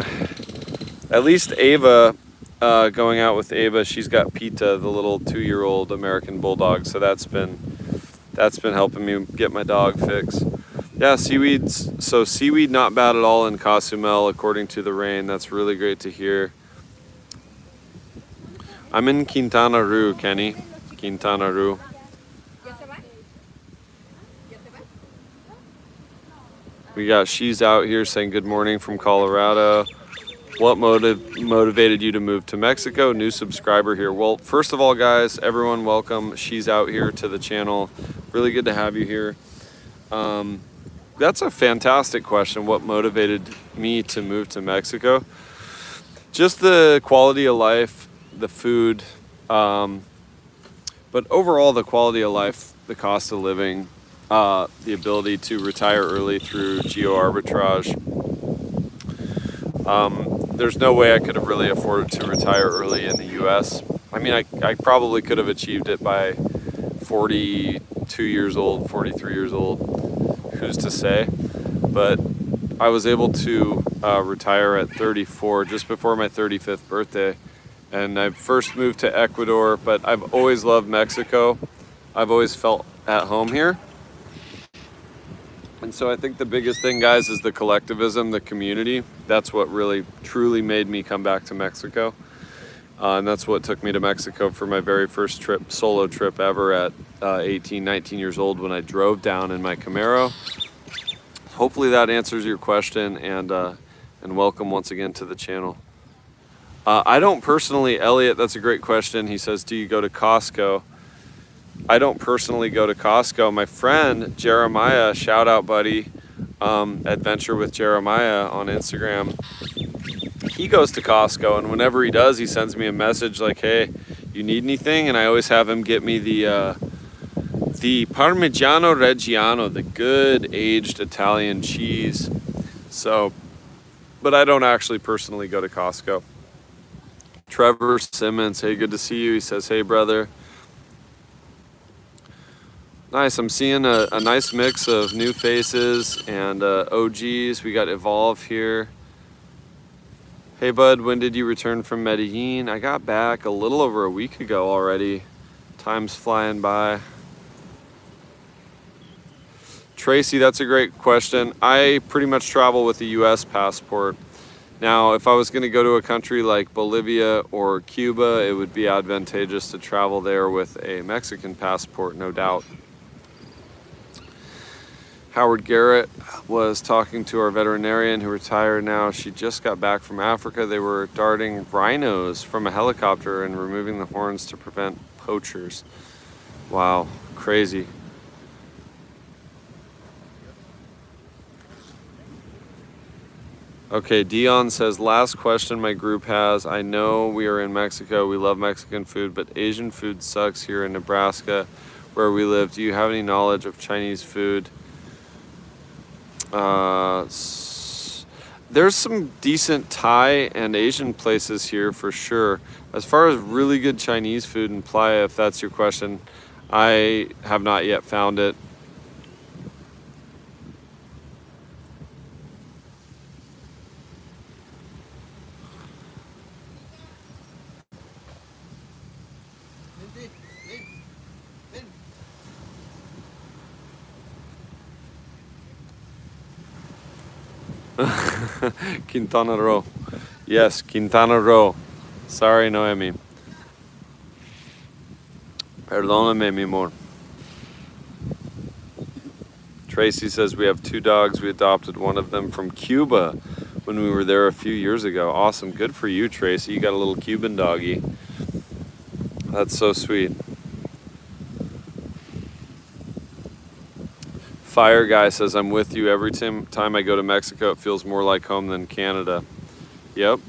At least Ava, going out with Ava, she's got Pita, the little 2-year-old American Bulldog, so that's been that's been helping me get my dog fix. Yeah, seaweeds. So seaweed not bad at all in Cozumel, according to the rain. That's really great to hear. I'm in Quintana Roo, Kenny. Quintana Roo. We got She's Out here saying good morning from Colorado. What motivated you to move to Mexico? New subscriber here. Well, first of all, guys, everyone welcome. She's Out here to the channel. Really good to have you here. That's a fantastic question. What motivated me to move to Mexico? Just the quality of life, the food, but overall the quality of life, the cost of living, the ability to retire early through geo arbitrage. There's no way I could have really afforded to retire early in the US. I mean, I probably could have achieved it by 42 years old, 43 years old. Who's to say? But I was able to retire at 34, just before my 35th birthday. And I first moved to Ecuador, but I've always loved Mexico. I've always felt at home here. And so I think the biggest thing, guys, is the collectivism, the community. That's what really, truly made me come back to Mexico. And that's what took me to Mexico for my very first trip, solo trip ever at 18, 19 years old when I drove down in my Camaro. Hopefully that answers your question, and welcome once again to the channel. I don't personally, Elliot, that's a great question. He says, do you go to Costco? I don't personally go to Costco. My friend Jeremiah, shout out buddy, Adventure with Jeremiah on Instagram. He goes to Costco, and whenever he does, he sends me a message like, hey, you need anything? And I always have him get me the Parmigiano Reggiano, the good aged Italian cheese. So, but I don't actually personally go to Costco. Trevor Simmons, hey, good to see you. He says, hey, brother. Nice, I'm seeing a nice mix of new faces and OGs. We got Evolve here. Hey bud, when did you return from Medellin? I got back a little over a week ago already. Time's flying by. Tracy, that's a great question. I pretty much travel with a US passport. Now, if I was gonna go to a country like Bolivia or Cuba, it would be advantageous to travel there with a Mexican passport, no doubt. Howard Garrett was talking to our veterinarian who retired now. She just got back from Africa. They were darting rhinos from a helicopter and removing the horns to prevent poachers. Wow, crazy. Okay, Dion says, last question my group has. I know we are in Mexico. We love Mexican food, but Asian food sucks here in Nebraska where we live. Do you have any knowledge of Chinese food? There's some decent Thai and Asian places here for sure. As far as really good Chinese food in Playa, if that's your question, I have not yet found it. Quintana Roo. Yes, Quintana Roo. Sorry, Noemi. Perdóname, mi amor. Tracy says we have 2 dogs. We adopted one of them from Cuba when we were there a few years ago. Awesome. Good for you, Tracy. You got a little Cuban doggy. That's so sweet. Fire Guy says, I'm with you. Every time I go to Mexico, it feels more like home than Canada. Yep.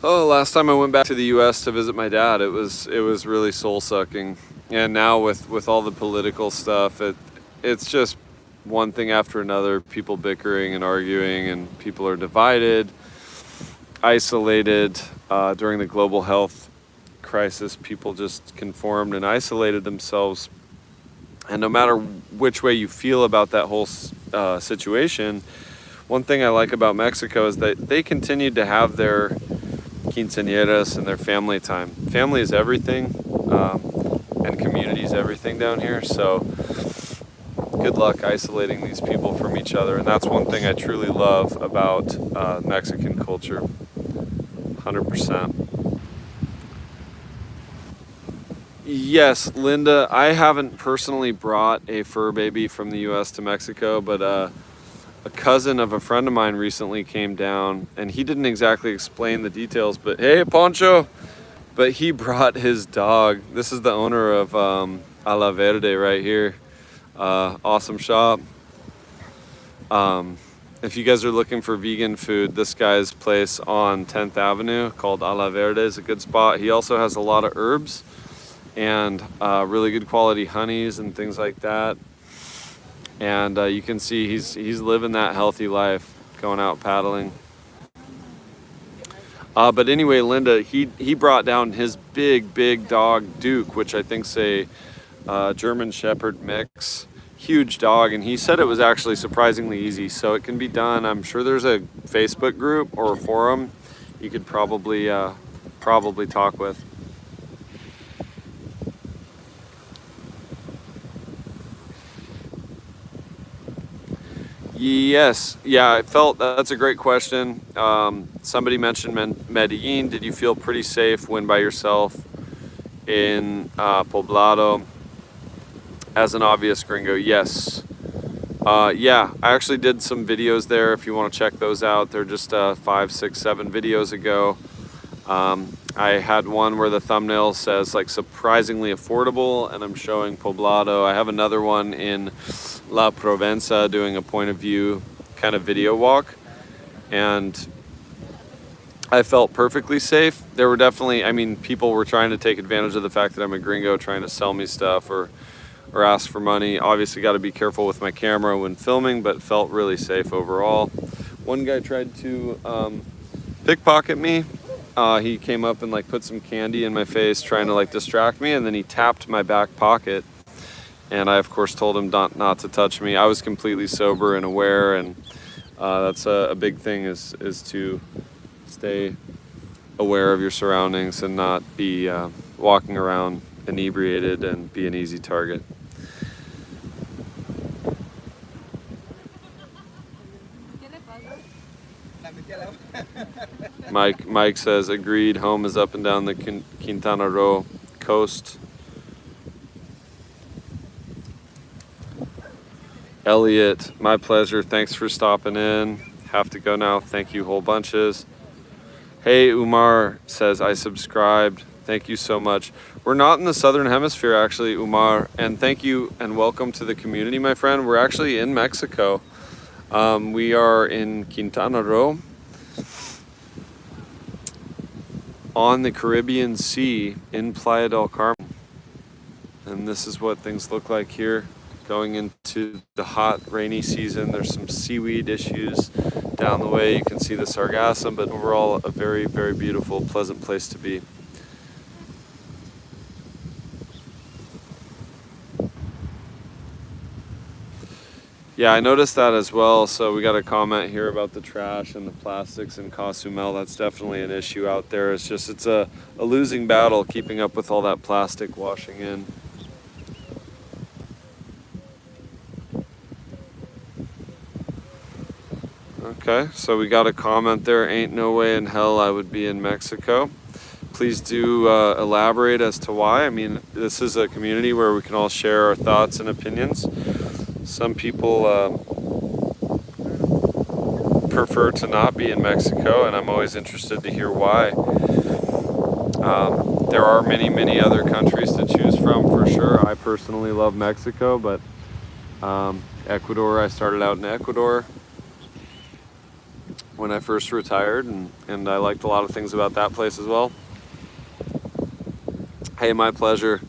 Oh, last time I went back to the US to visit my dad, it was really soul-sucking. And now with all the political stuff, it's just one thing after another, people bickering and arguing, and people are divided, isolated. During the global health crisis, people just conformed and isolated themselves. And no matter which way you feel about that whole situation, one thing I like about Mexico is that they continued to have their quinceañeras and their family time. Family is everything. and community's everything down here. So good luck isolating these people from each other. And that's one thing I truly love about Mexican culture. 100%. Yes, Linda, I haven't personally brought a fur baby from the US to Mexico, but a cousin of a friend of mine recently came down, and he didn't exactly explain the details, but hey, Poncho! But he brought his dog. This is the owner of A La Verde right here. Awesome shop. If you guys are looking for vegan food, this guy's place on 10th Avenue called A La Verde is a good spot. He also has a lot of herbs and really good quality honeys and things like that. And you can see he's living that healthy life, going out paddling. But anyway, Linda, he brought down his big dog Duke, which I think's a German Shepherd mix. Huge dog, and he said it was actually surprisingly easy, so it can be done. I'm sure there's a Facebook group or a forum you could probably talk with. Yes, yeah, I felt that's a great question. Somebody mentioned Medellin. Did you feel pretty safe when by yourself in Poblado? As an obvious gringo, yes. Yeah, I actually did some videos there if you want to check those out. They're just 5, 6, 7 videos ago. I had one where the thumbnail says like surprisingly affordable, and I'm showing Poblado. I have another one in La Provenza doing a point of view kind of video walk, and I felt perfectly safe. There were definitely, I mean, people were trying to take advantage of the fact that I'm a gringo, trying to sell me stuff or ask for money. Obviously got to be careful with my camera when filming, but felt really safe overall. One guy tried to pickpocket me. He came up and like put some candy in my face trying to like distract me, and then he tapped my back pocket, and I of course told him not to touch me. I was completely sober and aware, and that's a big thing is to stay aware of your surroundings and not be walking around inebriated and be an easy target. Mike says, agreed, home is up and down the Quintana Roo coast. Elliot, my pleasure. Thanks for stopping in. Have to go now. Thank you, whole bunches. Hey, Umar says, I subscribed. Thank you so much. We're not in the Southern Hemisphere, actually, Umar. And thank you and welcome to the community, my friend. We're actually in Mexico. We are in Quintana Roo, on the Caribbean Sea in Playa del Carmen. And this is what things look like here. Going into the hot, rainy season, there's some seaweed issues down the way. You can see the Sargasm, but overall a very, very beautiful, pleasant place to be. Yeah, I noticed that as well. So we got a comment here about the trash and the plastics in Cozumel. That's definitely an issue out there. It's a losing battle keeping up with all that plastic washing in. Okay, so we got a comment there. Ain't no way in hell I would be in Mexico. Please do elaborate as to why. I mean, this is a community where we can all share our thoughts and opinions. Some people prefer to not be in Mexico, and I'm always interested to hear why. There are many other countries to choose from for sure. I personally love Mexico, but Ecuador, I started out in Ecuador when I first retired, and I liked a lot of things about that place as well. Hey, my pleasure.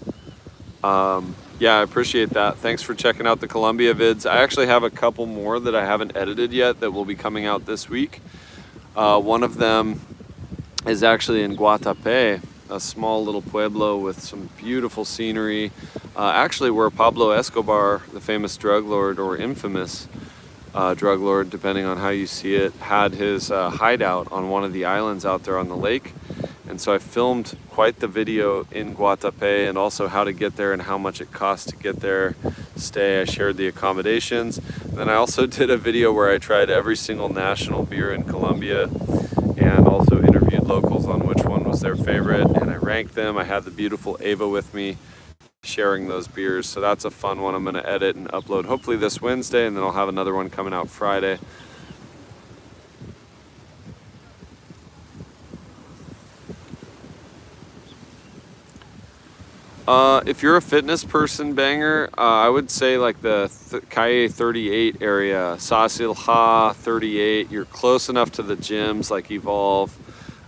Yeah, I appreciate that. Thanks for checking out the Colombia vids. I actually have a couple more that I haven't edited yet that will be coming out this week. One of them is actually in Guatapé, a small little pueblo with some beautiful scenery. Actually where Pablo Escobar, the famous drug lord, or infamous drug lord, depending on how you see it, had his hideout on one of the islands out there on the lake. And And so I filmed quite the video in Guatapé, and also how to get there and how much it costs to get there, stay. I shared the accommodations. And then I also did a video where I tried every single national beer in Colombia, and also interviewed locals on which one was their favorite, and I ranked them. I had the beautiful Ava with me sharing those beers, so that's a fun one. I'm going to edit and upload hopefully this Wednesday, and then I'll have another one coming out Friday. If you're a fitness person, Banger, I would say like the Calle 38 area, Sasilha 38. You're close enough to the gyms like Evolve.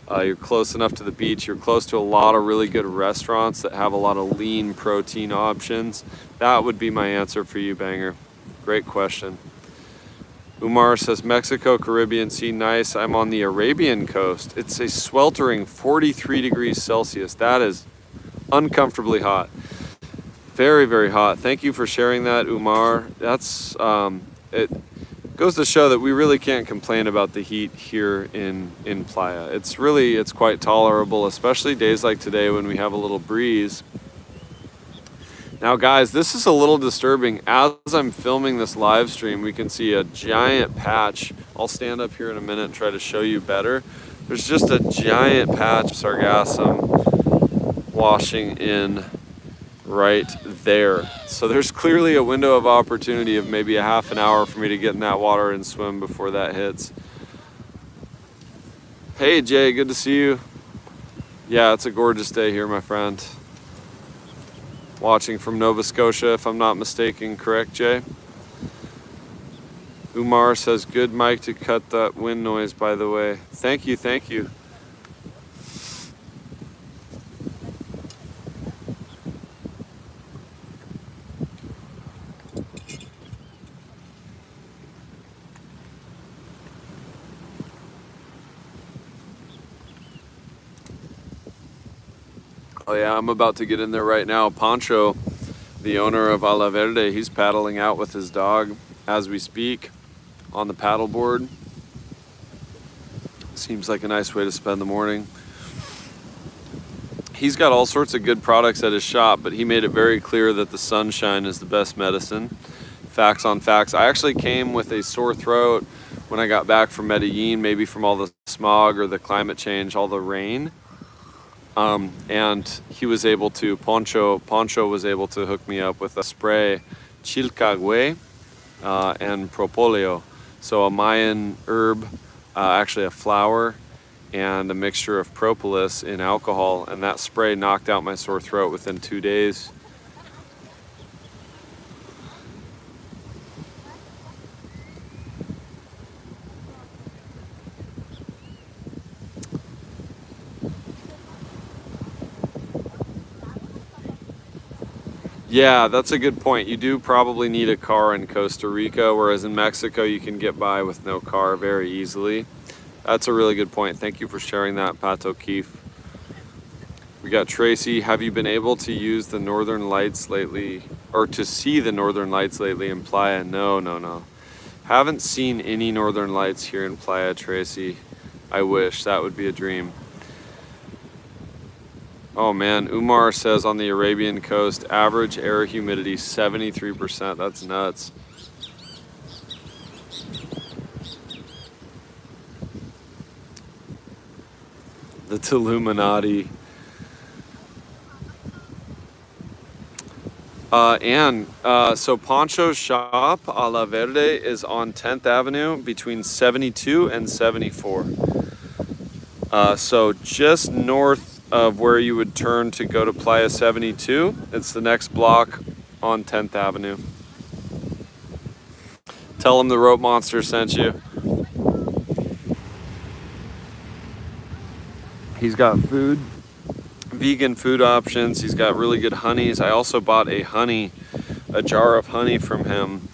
You're close enough to the beach. You're close to a lot of really good restaurants that have a lot of lean protein options. That would be my answer for you, Banger. Great question. Umar says, Mexico, Caribbean Sea, nice. I'm on the Arabian coast. It's a sweltering 43 degrees Celsius. That is uncomfortably hot. Very, very hot. Thank you for sharing that, Umar. That's it goes to show that we really can't complain about the heat here in Playa. It's quite tolerable, especially days like today when we have a little breeze. Now guys, this is a little disturbing. As I'm filming this live stream, we can see a giant patch. I'll stand up here in a minute and try to show you better. There's just a giant patch of sargassum washing in right there. So there's clearly a window of opportunity of maybe a half an hour for me to get in that water and swim before that hits. Hey Jay, good to see you. Yeah, it's a gorgeous day here, my friend. Watching from Nova Scotia, if I'm not mistaken, correct, Jay? Umar says, good mic to cut that wind noise, by the way. Thank you, thank you. Oh yeah, I'm about to get in there right now. Pancho, the owner of Ala Verde, he's paddling out with his dog as we speak on the paddleboard. Seems like a nice way to spend the morning. He's got all sorts of good products at his shop, but he made it very clear that the sunshine is the best medicine. Facts on facts. I actually came with a sore throat when I got back from Medellin, maybe from all the smog or the climate change, all the rain. And he was able to, Poncho was able to hook me up with a spray, Chilcagüe and Propóleo. So a Mayan herb, actually a flower, and a mixture of propolis in alcohol. And that spray knocked out my sore throat within 2 days. Yeah, that's a good point. You do probably need a car in Costa Rica, whereas in Mexico you can get by with no car very easily. That's a really good point. Thank you for sharing that, Pato Keefe. We got Tracy. Have you been able to use the Northern Lights lately, or to see the Northern Lights lately in Playa? No. Haven't seen any Northern Lights here in Playa, Tracy. I wish. That would be a dream. Oh man, Umar says on the Arabian coast, average air humidity 73%. That's nuts. The Illuminati. So Poncho's shop, A La Verde, is on 10th Avenue between 72 and 74. So just north of where you would turn to go to Playa 72. It's the next block on 10th Avenue. Tell them the Rope Monster sent you. He's got food, vegan food options. He's got really good honeys. I also bought a jar of honey from him.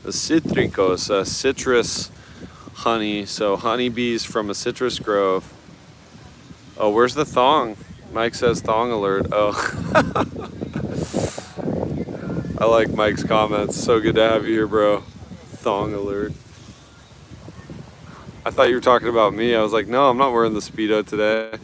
The citricos, a citrus honey. So honeybees from a citrus grove. Oh, where's the thong? Mike says thong alert. Oh. I like Mike's comments. So good to have you here, bro. Thong alert. I thought you were talking about me. I was like, no, I'm not wearing the Speedo today.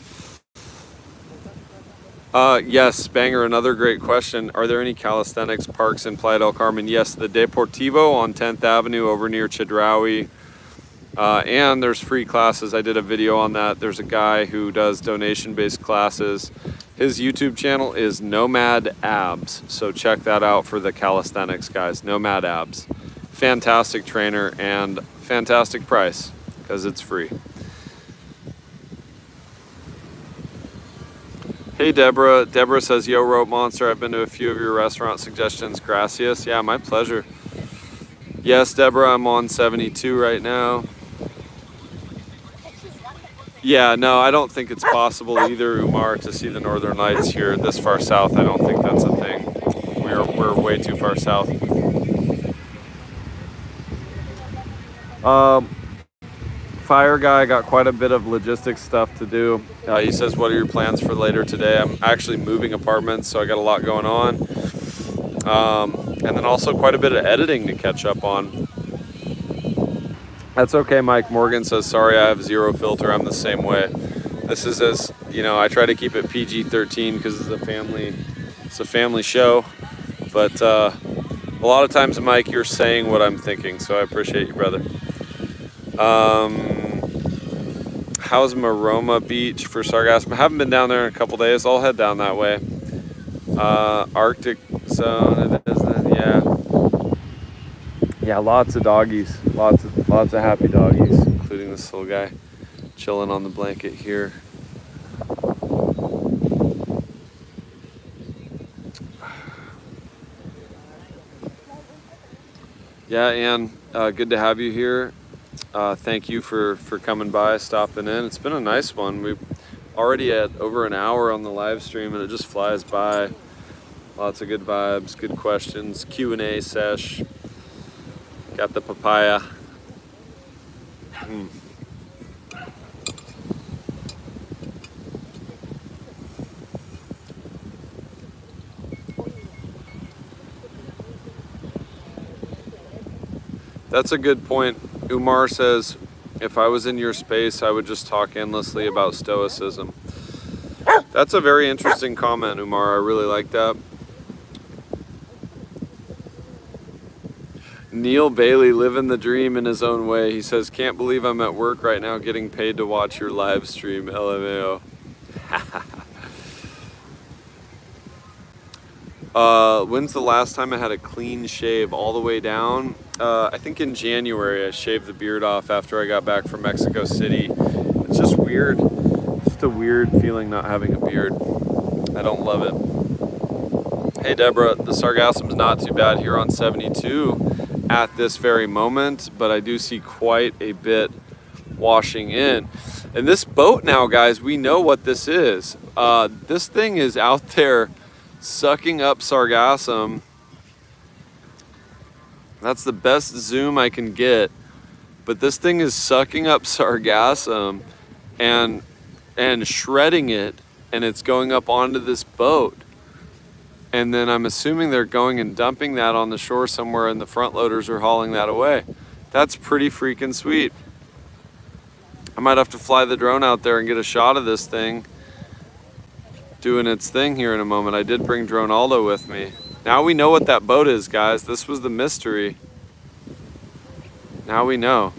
Yes, Banger, another great question. Are there any calisthenics parks in Playa del Carmen? Yes, the Deportivo on 10th Avenue over near Chedraui. And there's free classes. I did a video on that. There's a guy who does donation-based classes. His YouTube channel is Nomad Abs. So check that out for the calisthenics guys. Nomad Abs. Fantastic trainer and fantastic price because it's free. Hey Deborah. Deborah says, yo Rope Monster, I've been to a few of your restaurant suggestions. Gracias. Yeah, my pleasure. Yes, Deborah, I'm on 72 right now. Yeah, no, I don't think it's possible either, Umar, to see the northern lights here this far south. I don't think that's a thing. We're way too far south. Fire guy got quite a bit of logistics stuff to do. He says, what are your plans for later today? I'm actually moving apartments, so I got a lot going on. And then also quite a bit of editing to catch up on. That's okay, Mike Morgan says, sorry, I have zero filter. I'm the same way. This is as, I try to keep it PG-13 because it's a family show. But a lot of times, Mike, you're saying what I'm thinking, so I appreciate you, brother. How's Maroma Beach for Sargasm? I haven't been down there in a couple days. I'll head down that way. Arctic zone, it isn't, yeah. Yeah, lots of doggies, lots of happy doggies, including this little guy chilling on the blanket here. Yeah, Ann, good to have you here. Thank you for coming by, stopping in. It's been a nice one. We're already at over an hour on the live stream, and it just flies by. Lots of good vibes, good questions, Q&A sesh. Got the papaya. That's a good point. Umar says, if I was in your space, I would just talk endlessly about stoicism. That's a very interesting comment, Umar. I really like that. Neil Bailey living the dream in his own way. He says, can't believe I'm at work right now getting paid to watch your live stream, LMAO. When's the last time I had a clean shave all the way down? I think in January I shaved the beard off after I got back from Mexico City. It's just weird. Just a weird feeling not having a beard. I don't love it. Hey Deborah, the Sargassum's not too bad here on 72 at this very moment, but I do see quite a bit washing in. And this boat now, guys, we know what this is. This thing is out there sucking up Sargassum. That's the best zoom I can get. But this thing is sucking up Sargassum and shredding it, and it's going up onto this boat. And then I'm assuming they're going and dumping that on the shore somewhere, and the front loaders are hauling that away. That's pretty freaking sweet. I might have to fly the drone out there and get a shot of this thing doing its thing here in a moment. I did bring Drone Aldo with me. Now we know what that boat is, guys. This was the mystery. Now we know.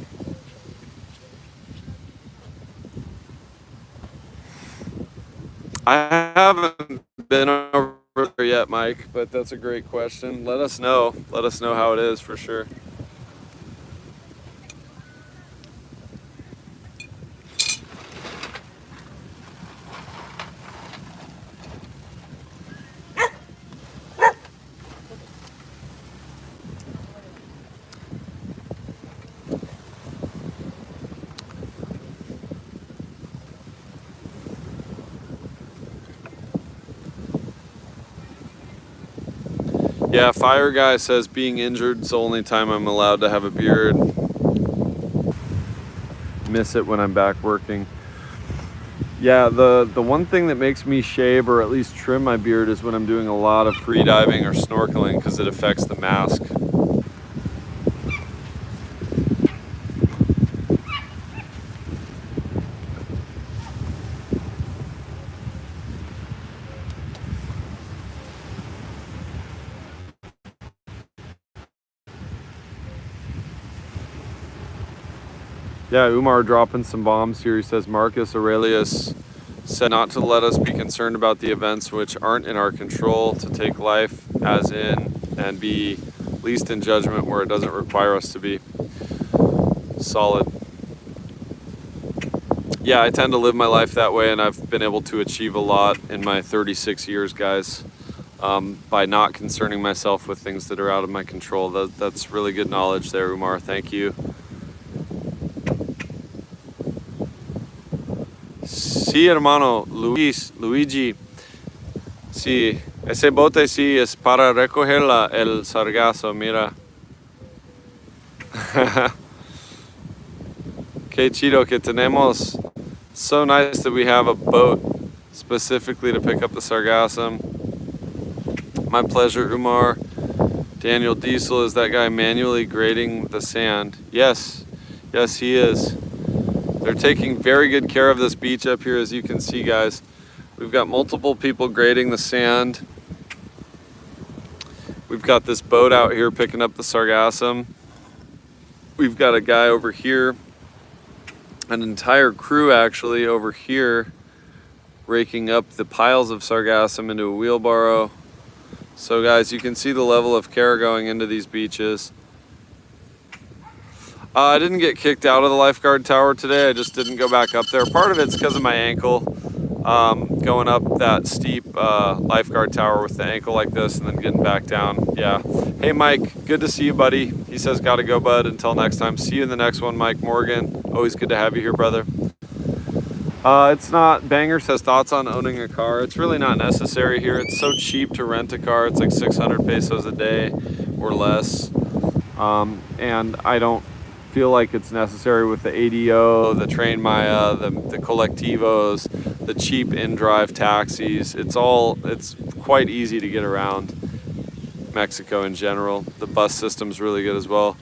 I haven't been over there yet, Mike, but that's a great question. Let us know. Let us know how it is for sure. Yeah, Fire Guy says being injured is the only time I'm allowed to have a beard. Miss it when I'm back working. Yeah, the one thing that makes me shave or at least trim my beard is when I'm doing a lot of free diving or snorkeling because it affects the mask. Yeah, Umar dropping some bombs here. He says Marcus Aurelius said not to let us be concerned about the events which aren't in our control, to take life as in and be least in judgment where it doesn't require us to be. Solid. Yeah, I tend to live my life that way, and I've been able to achieve a lot in my 36 years, guys, by not concerning myself with things that are out of my control. That's really good knowledge there, Umar. Thank you. Sí, hermano, Luigi. Sí, ese bote sí es para recoger el sargazo, mira. Qué chido que tenemos. So nice that we have a boat specifically to pick up the sargassum. My pleasure, Umar. Daniel Diesel, is that guy manually grading the sand? Yes, yes he is. They're taking very good care of this beach up here, as you can see, guys. We've got multiple people grading the sand. We've got this boat out here picking up the sargassum. We've got a guy over here, an entire crew actually over here, raking up the piles of sargassum into a wheelbarrow. So guys, you can see the level of care going into these beaches. I didn't get kicked out of the lifeguard tower today. I just didn't go back up there. Part of it's because of my ankle. Going up that steep lifeguard tower with the ankle like this and then getting back down. Yeah. Hey Mike, good to see you, buddy. He says gotta go, bud. Until next time. See you in the next one, Mike Morgan. Always good to have you here, brother. It's not, Banger says thoughts on owning a car. It's really not necessary here. It's so cheap to rent a car. It's like 600 pesos a day or less. And I don't feel like it's necessary with the ADO, the Train Maya, the Colectivos, the cheap in-drive taxis. It's quite easy to get around Mexico in general. The bus system's really good as well.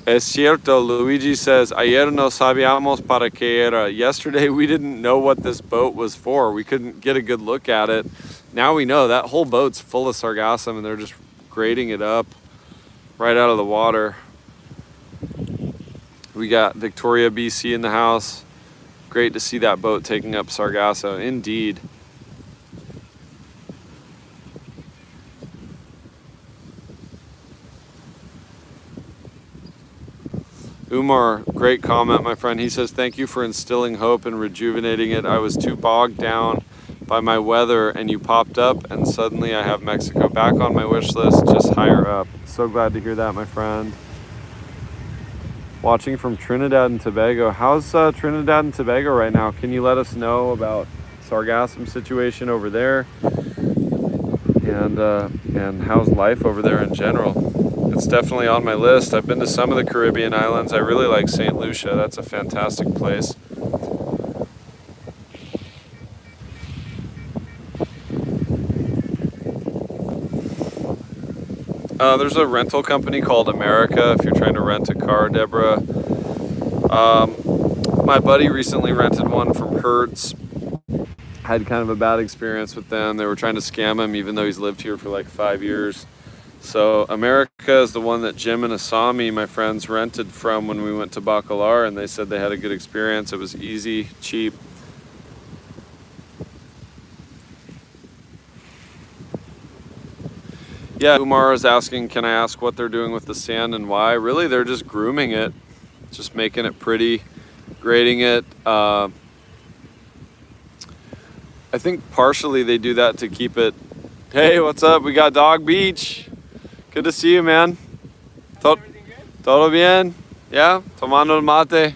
Es cierto, Luigi says, ayer no sabíamos para qué era. Yesterday we didn't know what this boat was for. We couldn't get a good look at it. Now we know that whole boat's full of sargassum and they're just grading it up right out of the water. We got Victoria, BC in the house. Great to see that boat taking up sargasso, indeed. Umar, great comment, my friend. He says, thank you for instilling hope and rejuvenating it. I was too bogged down by my weather and you popped up and suddenly I have Mexico back on my wish list, just higher up. So glad to hear that, my friend. Watching from Trinidad and Tobago. How's Trinidad and Tobago right now? Can you let us know about sargassum situation over there? And how's life over there in general? It's definitely on my list. I've been to some of the Caribbean islands. I really like St. Lucia. That's a fantastic place. There's a rental company called America if you're trying to rent a car, Deborah. My buddy recently rented one from Hertz. Had kind of a bad experience with them. They were trying to scam him even though he's lived here for like 5 years. So America is the one that Jim and Asami, my friends, rented from when we went to Bacalar, and they said they had a good experience. It was easy, cheap. Yeah, Umar is asking, can I ask what they're doing with the sand and why? Really, they're just grooming it, just making it pretty, grading it. I think partially they do that to keep it. Hey, what's up? We got Dog Beach. Good to see you, man. Todo bien? Yeah? Tomando el mate?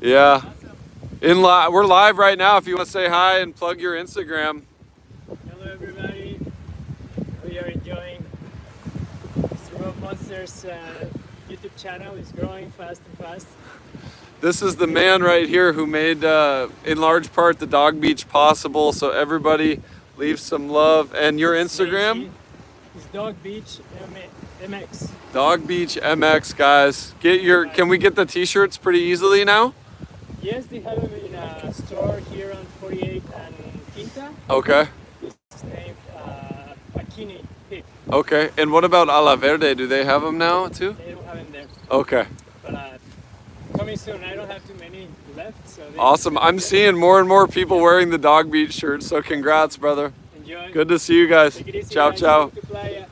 Yeah. We're live right now if you want to say hi and plug your Instagram. Hello, everybody. We are enjoying TheRopeMonster's YouTube channel. Is growing fast and fast. This is the man right here who made, in large part, the Dog Beach possible. So everybody leave some love. And your Instagram? It's Dog Beach MX. Dog Beach MX, guys. Can we get the t-shirts pretty easily now? Yes, they have them in a store here on 48 and Quinta. Okay. It's named Bikini Pig. Okay. And what about A La Verde? Do they have them now too? They don't have Okay. But coming soon. I don't have too many left. So Awesome. I'm seeing more and more people wearing the Dog Beach shirt, so congrats, brother. Enjoy. Good to see you guys. Take it easy, Ciao, guys. ciao. Go to Playa.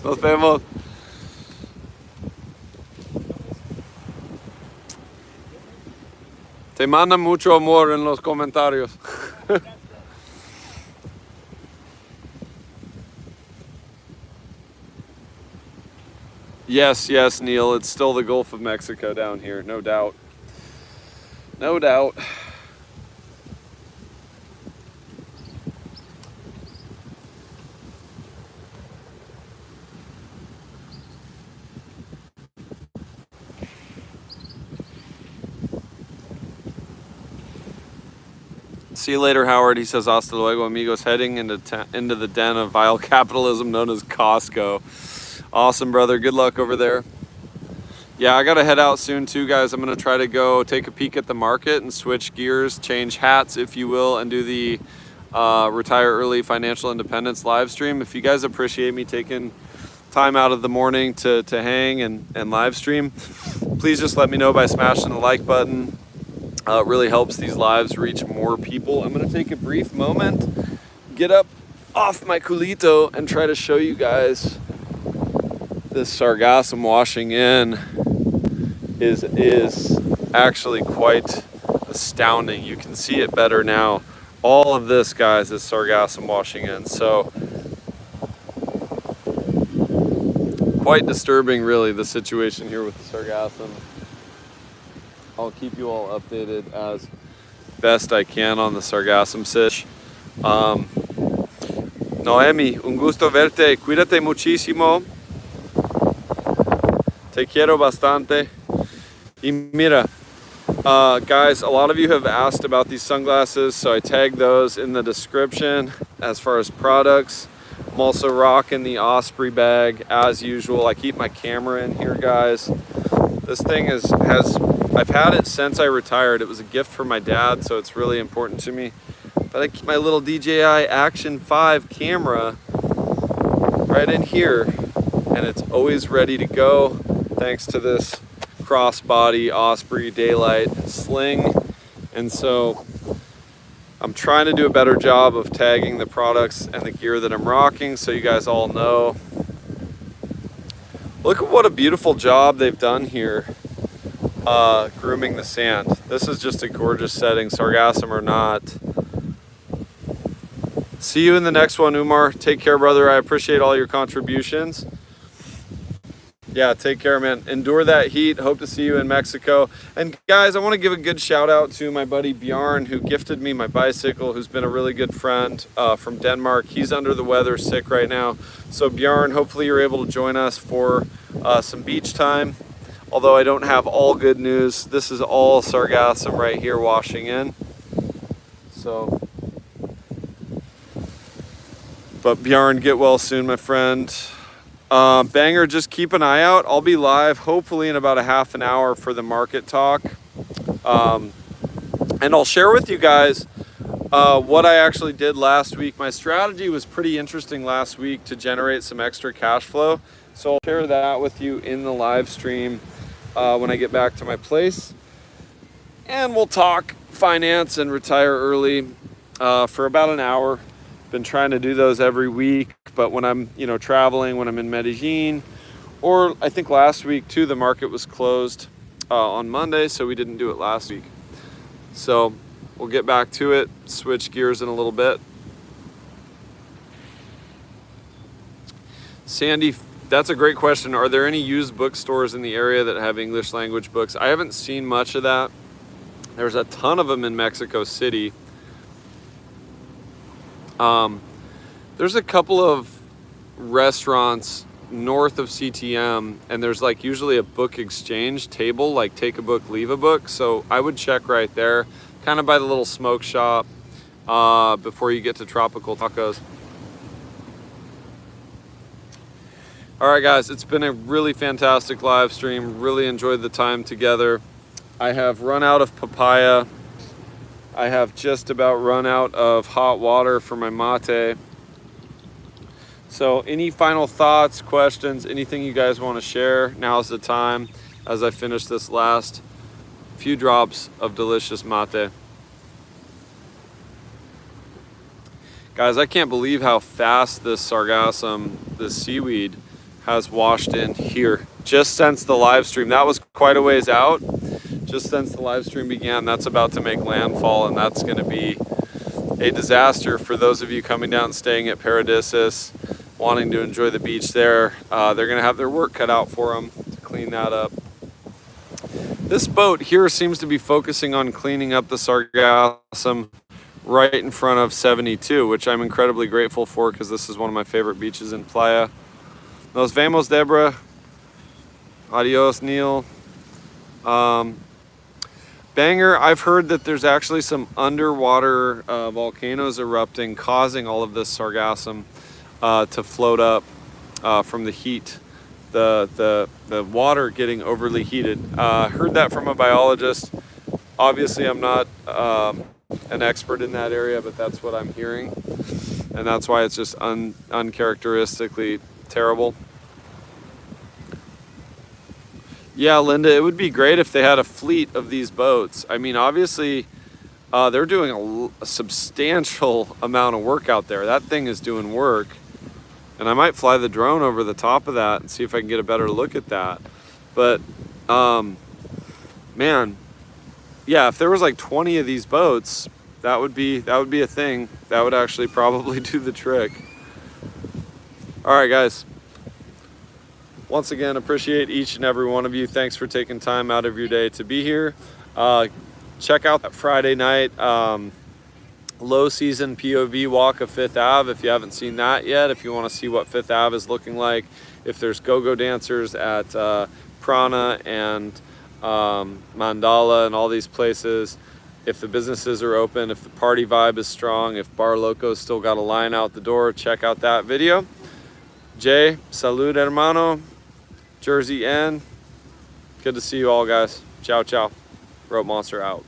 Nos vemos. Te mandan mucho amor en los comentarios. Yes, yes, Neil. It's still the Gulf of Mexico down here, no doubt. No doubt. See you later, Howard. He says, hasta luego, amigos, heading into the den of vile capitalism known as Costco. Awesome, brother. Good luck over there. Yeah, I got to head out soon too, guys. I'm going to try to go take a peek at the market and switch gears, change hats, if you will, and do the Retire Early Financial Independence live stream. If you guys appreciate me taking time out of the morning to hang and live stream, please just let me know by smashing the like button. It really helps these lives reach more people. I'm going to take a brief moment, get up off my culito, and try to show you guys this Sargasm washing in is actually quite astounding. You can see it better now. All of this, guys, is Sargasm washing in. So quite disturbing, really, the situation here with the Sargasm. I'll keep you all updated as best I can on the Sargasm fish. Noemi, un gusto verte. Cuídate muchísimo. Te quiero bastante. Y mira, guys, a lot of you have asked about these sunglasses, so I tagged those in the description as far as products. I'm also rocking the Osprey bag as usual. I keep my camera in here, guys. This thing I've had it since I retired. It was a gift from my dad, so it's really important to me. But I keep my little DJI Action 5 camera right in here, and it's always ready to go thanks to this crossbody Osprey daylight sling. And so I'm trying to do a better job of tagging the products and the gear that I'm rocking so you guys all know. Look at what a beautiful job they've done here grooming the sand. This is just a gorgeous setting, Sargassum or not. See you in the next one, Umar. Take care, brother. I appreciate all your contributions. Yeah, take care, man. Endure that heat. Hope to see you in Mexico. And guys, I want to give a good shout out to my buddy Bjarn, who gifted me my bicycle, who's been a really good friend from Denmark. He's under the weather, sick right now. So Bjarn, hopefully you're able to join us for some beach time. Although I don't have all good news. This is all Sargassum right here washing in. So, but Bjarn, get well soon, my friend. Banger, just keep an eye out. I'll be live hopefully in about a half an hour for the market talk. And I'll share with you guys what I actually did last week. My strategy was pretty interesting last week to generate some extra cash flow. So I'll share that with you in the live stream when I get back to my place. And we'll talk finance and retire early for about an hour. Been trying to do those every week, but when I'm traveling, when I'm in Medellin, or I think last week too, the market was closed on Monday, so we didn't do it last week. So we'll get back to it, switch gears in a little bit. Sandy, that's a great question. Are there any used bookstores in the area that have English language books? I haven't seen much of that. There's a ton of them in Mexico City. There's a couple of restaurants north of CTM, and there's like usually a book exchange table, like take a book, leave a book. So I would check right there, kind of by the little smoke shop before you get to Tropical Tacos. All right, guys, it's been a really fantastic live stream. Really enjoyed the time together. I have run out of papaya. I have just about run out of hot water for my mate. So any final thoughts, questions, anything you guys want to share? Now's the time as I finish this last few drops of delicious mate. Guys, I can't believe how fast this sargassum, this seaweed, has washed in here just since the live stream. That was quite a ways out. Just since the live stream began, that's about to make landfall, and that's going to be a disaster for those of you coming down and staying at Paradisus, wanting to enjoy the beach there. They're going to have their work cut out for them to clean that up. This boat here seems to be focusing on cleaning up the sargassum right in front of 72, which I'm incredibly grateful for because this is one of my favorite beaches in Playa. Nos vemos, Deborah. Adios, Neil. Banger, I've heard that there's actually some underwater volcanoes erupting, causing all of this sargassum to float up from the heat, the water getting overly heated. Heard that from a biologist. Obviously, I'm not an expert in that area, but that's what I'm hearing, and that's why it's just uncharacteristically terrible. Yeah, Linda, it would be great if they had a fleet of these boats. I mean, obviously, they're doing a substantial amount of work out there. That thing is doing work. And I might fly the drone over the top of that and see if I can get a better look at that. But, man, yeah, if there was like 20 of these boats, that would be a thing. That would actually probably do the trick. All right, guys. Once again, appreciate each and every one of you. Thanks for taking time out of your day to be here. Check out that Friday night low season POV walk of Fifth Ave if you haven't seen that yet. If you want to see what Fifth Ave is looking like, if there's go-go dancers at Prana and Mandala and all these places, if the businesses are open, if the party vibe is strong, if Bar Loco's still got a line out the door, check out that video. Jay, salud hermano. Jersey N. Good to see you all, guys. Ciao, ciao. Rope Monster out.